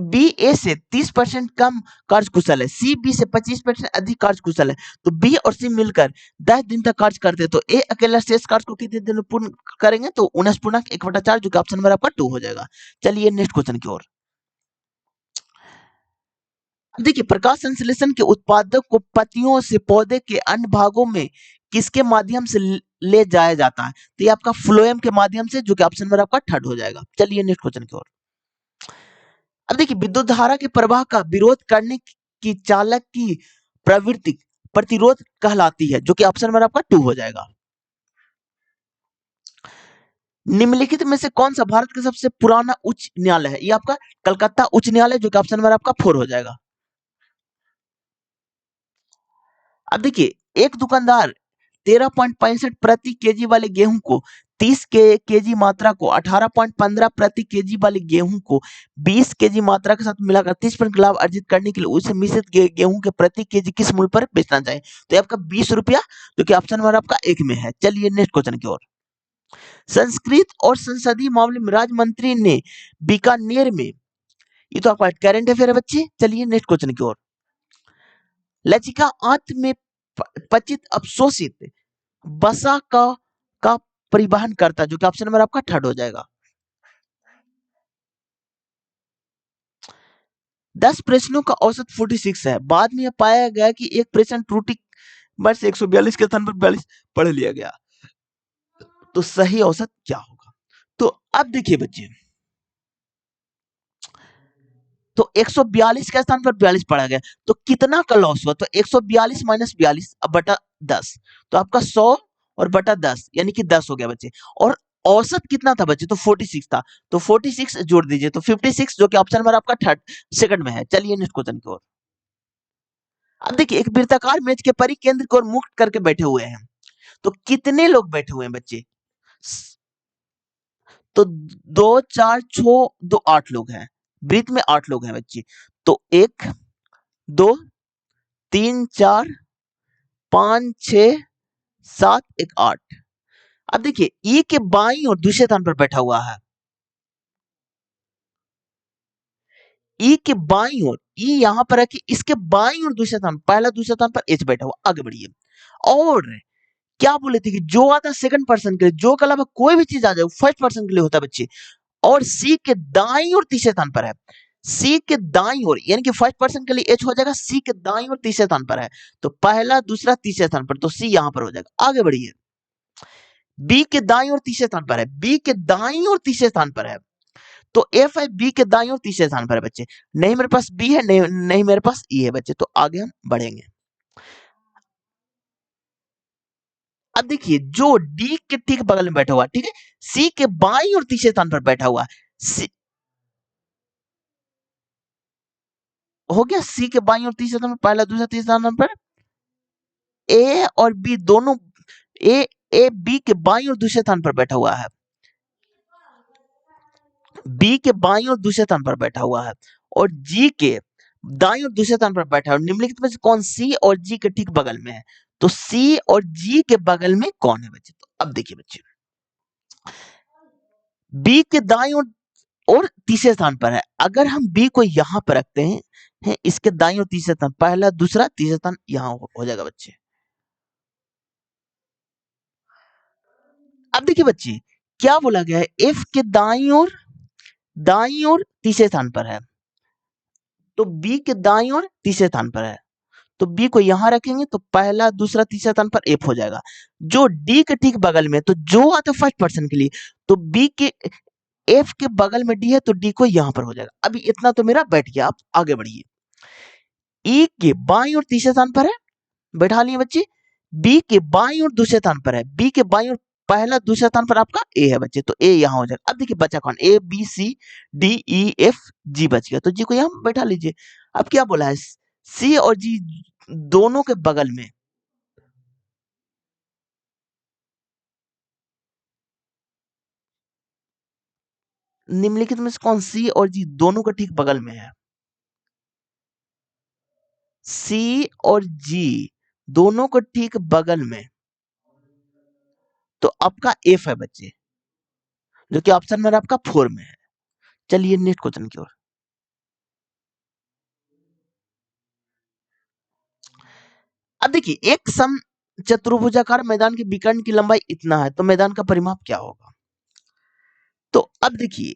बी ए से 30% कम कार्य कुशल है, सी बी से 25% अधिक कार्य कुशल है, तो बी और सी मिलकर 10 दिन तक कार्य करते हैं, तो ए अकेला शेष कार्य को कितने दिन में पूर्ण करेंगे, तो 19 × 1/4, जो कि ऑप्शन नंबर आपका 2 हो जाएगा। चलिए नेक्स्ट क्वेश्चन की ओर। देखिए प्रकाश संश्लेषण के उत्पादक को पत्तियों से पौधे के अन्य भागों में किसके माध्यम से ले जाया जाता है, तो ये आपका फ्लोएम के माध्यम से, जो कि ऑप्शन नंबर आपका थर्ड हो जाएगा। चलिए नेक्स्ट क्वेश्चन की ओर। अब देखिए विद्युत धारा के प्रवाह का विरोध करने की चालक की प्रवृत्ति प्रतिरोध कहलाती है, जो कि ऑप्शन नंबर आपका 2 हो जाएगा। निम्नलिखित में से कौन सा भारत का सबसे पुराना उच्च न्यायालय है, ये आपका कलकत्ता उच्च न्यायालय, जो कि ऑप्शन नंबर आपका 4 हो जाएगा। अब देखिए एक दुकानदार 13.65 प्रति केजी वाले गेहूं को 30 केजी मात्रा को 18.15 प्रति केजी वाले गेहूं को 20 केजी मात्रा के साथ मिलाकर 30% लाभ अर्जित करने के लिए उसे मिश्रित गेहूं के प्रति केजी किस मूल्य पर बेचना चाहिए, तो ये आपका 20 रुपया, जो कि ऑप्शन नंबर आपका 1 में है। चलिए नेक्स्ट क्वेश्चन की ओर। संस्कृत और संसदीय मामले में राज्य मंत्री ने बीकानेर में, ये तो आपका करंट अफेयर है बच्चे। चलिए नेक्स्ट क्वेश्चन की ओर। लचिका अंत में पचित अवशोषित बसा का परिवहन करता है, जो कि ऑप्शन नंबर आपका थर्ड हो जाएगा। 10 प्रश्नों का औसत 46 है, बाद में यह पाया गया कि एक प्रश्न त्रुटि वर्ष 142 के स्थान पर 42 पढ़ लिया गया, तो सही औसत क्या होगा। तो अब देखिए बच्चे, तो 142 के स्थान पर 42 पढ़ा गया, तो कितना का लॉस हुआ, तो 142 माइनस 42 अब बटा 10, तो आपका 100 और बटा 10 यानी कि 10 हो गया बच्चे, और औसत कितना था बच्चे, तो 46 था, तो 46 जोड़ दीजिए, तो 56, जो कि ऑप्शन नंबर आपका थर्ड सेकंड में है। चलिए नेक्स्ट क्वेश्चन की ओर। अब देखिए एक वृत्ताकार मेज के परिकेंद्र को मुक्त करके बैठे हुए हैं, तो कितने लोग बैठे हुए हैं बच्चे, तो 2 4 6 2 8 लोग हैं, वृत्त में 8 लोग हैं बच्चे, तो 1 2 3 4 5 6 7 1 8। अब देखिए ई के बाईं और दूसरे स्थान पर बैठा हुआ है, ई के बाईं ओर, ई यहां पर रखिए, इसके बाईं और दूसरे स्थान, पहला दूसरे स्थान पर एच बैठा हुआ। आगे बढ़िए। और क्या बोले थे कि जो आता है सेकंड पर्सन के लिए, जो के अलावा कोई भी चीज आ जाए फर्स्ट पर्सन के लिए होता है बच्चे, और सी के दाईं और तीसरे स्थान पर है, सी के दाईं ओर, यानी कि फर्स्ट पर्सन के लिए एच हो जाएगा, सी के दाईं और तीसरे स्थान पर है, तो पहला दूसरा तीसरे स्थान पर, तो सी यहां पर हो जाएगा। आगे बढ़िए। बी के दाईं और तीसरे स्थान पर है, बी के दाईं और तीसरे स्थान पर है, तो एफ है बी के दाईं और तीसरे स्थान पर है बच्चे, नहीं मेरे पास बी है, नहीं मेरे पास ई है बच्चे, तो आगे हम बढ़ेंगे। अब देखिए जो डी के ठीक बगल में बैठा हुआ, ठीक है, सी के बाईं और तीसरे स्थान पर बैठा हुआ, सी हो गया, सी के बाईं और तीसरे स्थान पर, पहला दूसरा तीसरा स्थान पर ए और बी दोनों, ए ए बी के बाईं और दूसरे स्थान पर बैठा हुआ है, बी के बाईं और दूसरे स्थान पर बैठा हुआ है और जी के दाईं और दूसरे स्थान पर बैठा है और निम्नलिखित में से कौन सी और जी के ठीक बगल में है? तो सी और जी के बगल में कौन है बच्चे? तो अब देखिए बच्चे, बी के दाईं और तीसरे स्थान पर है। अगर हम बी को यहां पर रखते हैं इसके दाईं और तीसरे स्थान, पहला दूसरा तीसरा स्थान यहां हो जाएगा बच्चे। अब देखिए बच्चे, क्या बोला गया है, एफ के दाईं और तीसरे स्थान पर है, तो बी के दाईं और तीसरे स्थान पर है, तो बी को यहां रखेंगे तो पहला दूसरा तीसरा स्थान पर एफ हो जाएगा। जो डी के ठीक बगल में, तो जो आता है फर्स्ट पर्सन के लिए, तो बी के एफ के बगल में डी है तो डी को यहां पर हो जाएगा। अभी इतना तो मेरा बैठ गया, आप आगे बढ़िए। ई के बाईं और तीसरे स्थान पर है, बैठा लिए बच्चे। बी के बाईं और दूसरे स्थान पर है, बी के बाईं और पहला दूसरे स्थान पर आपका ए है बच्चे, तो ए यहां हो जाएगा। अब देखिए बचा कौन, A B C D E F G बच गया, तो जी को यहां बैठा लीजिए। अब क्या बोला है, सी और जी दोनों के बगल में, निम्नलिखित में से कौन सी और जी दोनों के ठीक बगल में है? सी और जी दोनों को ठीक बगल में, तो आपका एफ है बच्चे, जो कि ऑप्शन में आपका 4 में है। चलिए नेक्स्ट क्वेश्चन की ओर। अब देखिए, एक सम चतुर्भुजाकार मैदान के विकर्ण की लंबाई इतना है, तो मैदान का परिमाप क्या होगा? तो अब देखिए,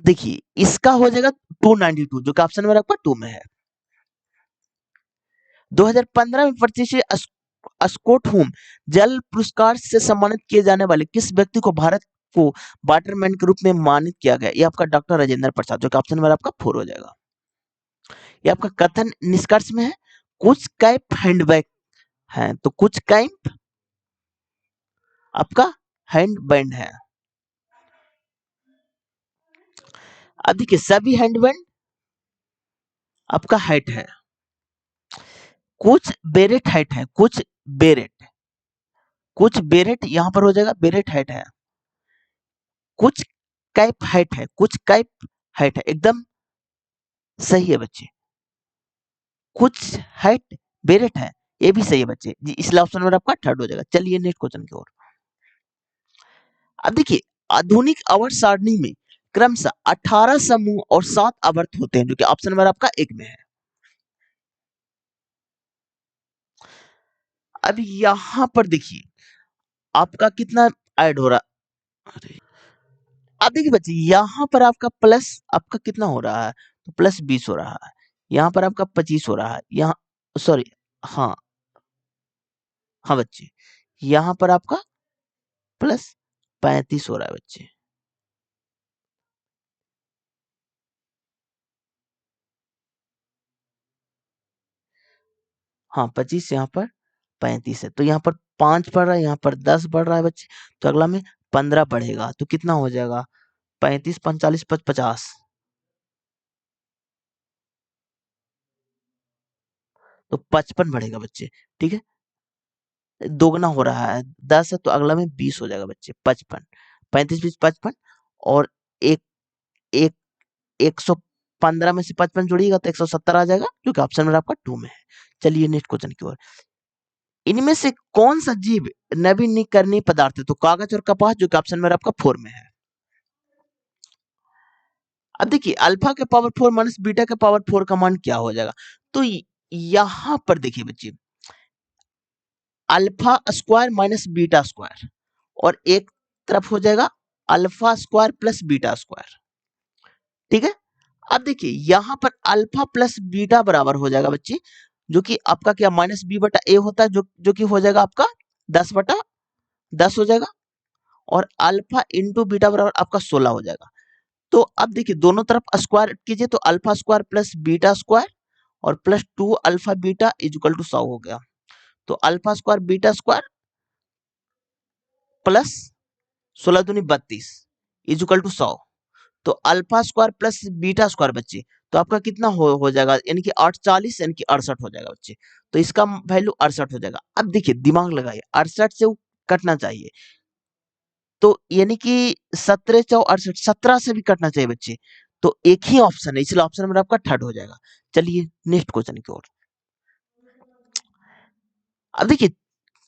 देखिए इसका हो जाएगा 292, जो कि ऑप्शन में आपका 2 में है। 2015 में प्रतिष्ठित स्टॉकहोम जल पुरस्कार से सम्मानित किए जाने वाले किस व्यक्ति को भारत को वाटरमैन के रूप में मानित किया गया? ये आपका डॉक्टर राजेंद्र प्रसाद, जो कि ऑप्शन में आपका 4 हो जाएगा। ये आपका कथन निष्कर्ष में है, कुछ कैप हैंडबैग है, तो कुछ कैप आपका हैंड बैंड है। अब देखिए, सभी हैंड बैंड आपका हैट है, कुछ बेरेट हैट है, कुछ बेरेट यहां पर हो जाएगा, बेरेट हैट है। कुछ कैप हैट है, कुछ कैप हैट है, एकदम सही है बच्चे। कुछ हैट बेरेट है, ये भी सही है बच्चे जी, इसलिए ऑप्शन नंबर आपका 3rd हो जाएगा। चलिए नेक्स्ट क्वेश्चन की ओर। अब देखिए, आधुनिक आवर्त सारणी में क्रमशः 18 समूह और 7 आवर्त होते हैं, जो कि ऑप्शन नंबर आपका 1 में है। अब यहां पर देखिए, आपका कितना ऐड हो रहा है। अब देखिए बच्चे, यहाँ पर आपका प्लस आपका कितना हो रहा है, तो प्लस 20 हो रहा है। यहाँ पर आपका 25 हो रहा है, यहाँ सॉरी, हाँ हाँ बच्चे, यहाँ पर आपका प्लस 35 हो रहा है बच्चे। हाँ 25, यहाँ पर 35 है, तो यहाँ पर 5 बढ़ रहा है, यहाँ पर 10 बढ़ रहा है बच्चे, तो अगला में 15 बढ़ेगा, तो कितना हो जाएगा, 35 45 50, तो 55 बढ़ेगा बच्चे। ठीक है, दोगुना हो रहा है, 10 है तो अगला में 20 हो जाएगा बच्चे, 55, 35 20 55, और एक एक 115 में से 55 जोड़िएगा तो 170 आ जाएगा, क्योंकि ऑप्शन में आपका 2 में है। चलिए नेक्स्ट क्वेश्चन की ओर। इनमें से कौन सा जीव नवीनीकरणीय पदार्थ है? तो कागज और कपास, जो कि ऑप्शन में आपका 4 में है। अब देखिए, अल्फा के पावर 4 माइनस बीटा के पावर 4 का मान क्या हो जाएगा? तो यहां पर देखिए बच्चे, alpha square minus beta square, और एक तरफ हो जाएगा alpha square plus beta square. ठीक है, अब देखिए यहां पर अल्फा प्लस बीटा बराबर हो जाएगा बच्चे, जो कि आपका क्या माइनस बी बटा ए होता है, जो कि हो जाएगा आपका 10 बटा 10 हो जाएगा, और अल्फा इंटू बीटा बराबर आपका 16 हो जाएगा। तो अब देखिए, दोनों तरफ स्क्वायर कीजिए, तो alpha square plus beta square और plus 2 alpha beta is equal to 100 हो गया। तो alpha square beta square plus 16 दूनी 32 इज इक्वल टू 100। तो alpha square plus beta square बच्चे, तो आपका कितना हो जाएगा, यानी कि 840, यानी कि 68 हो जाएगा बच्चे। तो इसका वैल्यू 68 हो जाएगा। अब देखिए, दिमाग लगाइए, 68 से वो कटना चाहिए, तो यानी कि 17 चौ 68, 17 से भी कटना चाहिए बच्चे। तो एक ही ऑप्शन है, इसलिए ऑप्शन नंबर आपका थर्ड हो जाएगा। चलिए नेक्स्ट क्वेश्चन की ओर। अब देखिए,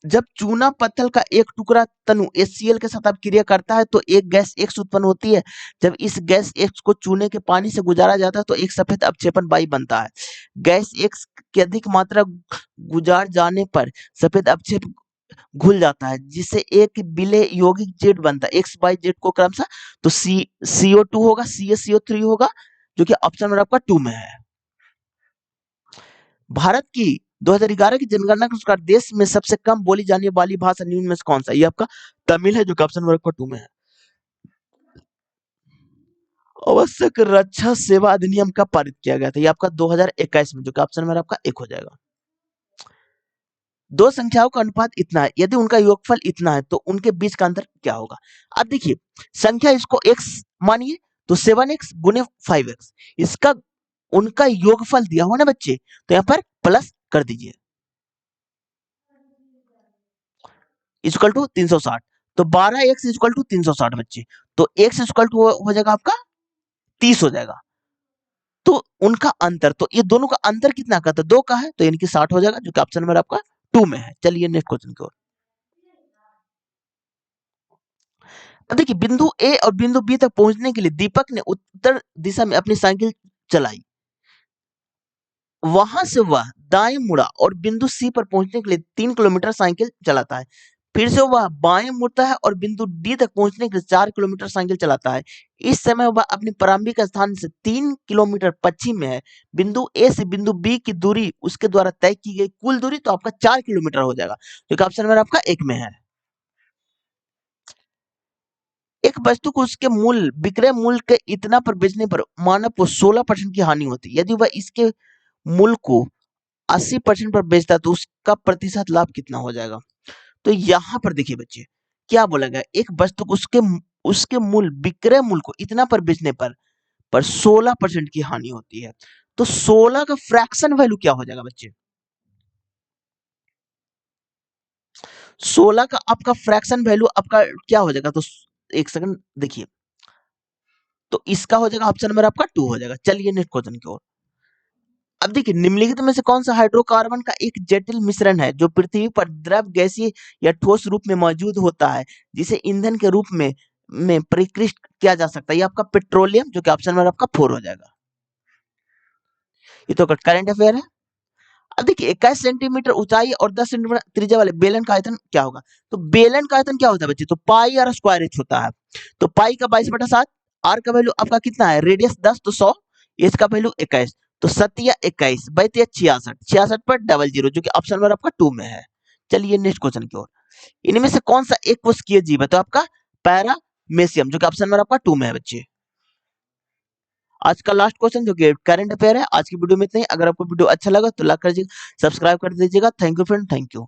जब चूना पत्थर का एक टुकड़ा तनु HCl के साथ अभिक्रिया करता है तो एक गैस X उत्पन्न होती है। जब इस गैस X को चूने के पानी से गुजारा जाता है तो एक सफेद अवक्षेपण वायु बनता है। गैस X की अधिक मात्रा गुजार जाने पर सफेद अवक्षेप घुल जाता है, जिससे एक विलेय यौगिक जेड बनता है, एक्स वाई जेड को क्रमशः। तो CO2 होगा, CaCO3 होगा, जो कि ऑप्शन नंबर आपका 2 में है। भारत की 2011 की जनगणना के अनुसार देश में सबसे कम बोली जाने वाली भाषा निम्न में से कौन सा है? ये आपका तमिल है, जो कि ऑप्शन नंबर आपका 2 में है। आवश्यक रक्षा सेवा अधिनियम कब पारित किया गया था? ये आपका 2021 में, जो कि ऑप्शन नंबर आपका 1 हो जाएगा। दो संख्याओं का अनुपात इतना है, यदि उनका योगफल इतना है तो उनके बीच का अंतर क्या होगा? अब देखिए, संख्या इसको x मानिए तो 7x गुने 5x, इसका उनका योगफल दिया हुआ ना बच्चे, तो यहाँ पर प्लस कर दीजिए, इक्वल टू 360। तो 12x इक्वल टू 360 बच्चे, तो x इक्वल टू हो जाएगा आपका 30 हो जाएगा। तो उनका अंतर, तो ये दोनों का अंतर कितना का था? 2 का है, तो यानी कि 60 हो जाएगा, जो कि ऑप्शन नंबर आपका 2 में है। चलिए नेक्स्ट क्वेश्चन की ओर। अब देखिए, बिंदु ए और बिंदु बी तक पहुंचने के लिए दीपक ने उत्तर दिशा में अपनी साइकिल चलाई। वहां से वह दाएं मुड़ा और बिंदु सी पर पहुंचने के लिए 3 किलोमीटर साइकिल चलाता है। फिर से वह बाएं मुड़ता है और बिंदु डी तक पहुंचने के लिए 4 किलोमीटर साइकिल चलाता है। इस समय वह अपने प्रारंभिक स्थान से 3 किलोमीटर पश्चिम में है। बिंदु ए से बिंदु बी की दूरी उसके द्वारा तय की गई कुल दूरी तो आपका 4 किलोमीटर हो जाएगा, जो कि ऑप्शन नंबर आपका 1 में है। एक वस्तु को उसके मूल विक्रय मूल्य के इतना पर बेचने पर मानव को 16% की हानि होती है। यदि वह इसके मूल्य को 80% पर बेचता है तो उसका प्रतिशत लाभ कितना हो जाएगा? तो यहाँ पर देखिए बच्चे, क्या बोला गया, एक वस्तु को उसके उसके मूल विक्रय मूल्य को इतना पर बेचने पर 16% की हानि होती है। तो 16 का फ्रैक्शन वैल्यू क्या हो जाएगा बच्चे? 16 का आपका फ्रैक्शन वैल्यू आपका क्या हो जाएगा? तो एक सेकंड देखिए, तो इसका हो जाएगा ऑप्शन नंबर आपका 2 हो जाएगा। चलिए नेक्स्ट क्वेश्चन की ओर। अब देखिए, निम्नलिखित में से कौन सा हाइड्रोकार्बन का एक जटिल मिश्रण है जो पृथ्वी पर द्रव, गैसीय या ठोस रूप में मौजूद होता है, जिसे ईंधन के रूप में परिष्कृत किया जा सकता है? ये आपका पेट्रोलियम, जो कि ऑप्शन नंबर आपका 4 हो जाएगा। ये तो करंट अफेयर है। अब देखिए, 21 सेंटीमीटर ऊंचाई और 10 सेंटीमीटर त्रिज्या वाले बेलन का आयतन क्या होगा? तो बेलन का आयतन क्या होता है बच्चे? तो पाई और स्क्वायर एच होता है। तो पाई का 22/7, आर का वैल्यू आपका कितना है? रेडियस 10 तो 100, एच का वैल्यू 21, तो 7 या 21 22 66, 66 पर डबल जीरो, जो कि ऑप्शन नंबर आपका 2 में है। चलिए नेक्स्ट क्वेश्चन की ओर। इनमें से कौन सा एक कोशिकीय जीव है? तो आपका पैरामेसियम, जो कि ऑप्शन नंबर आपका 2 में है बच्चे। आज का लास्ट क्वेश्चन, जो कि करंट अफेयर है। आज की वीडियो में इतना ही। अगर आपको वीडियो अच्छा लगा तो लाइक कर दीजिएगा, सब्सक्राइब कर दीजिएगा। Thank you friend, thank you.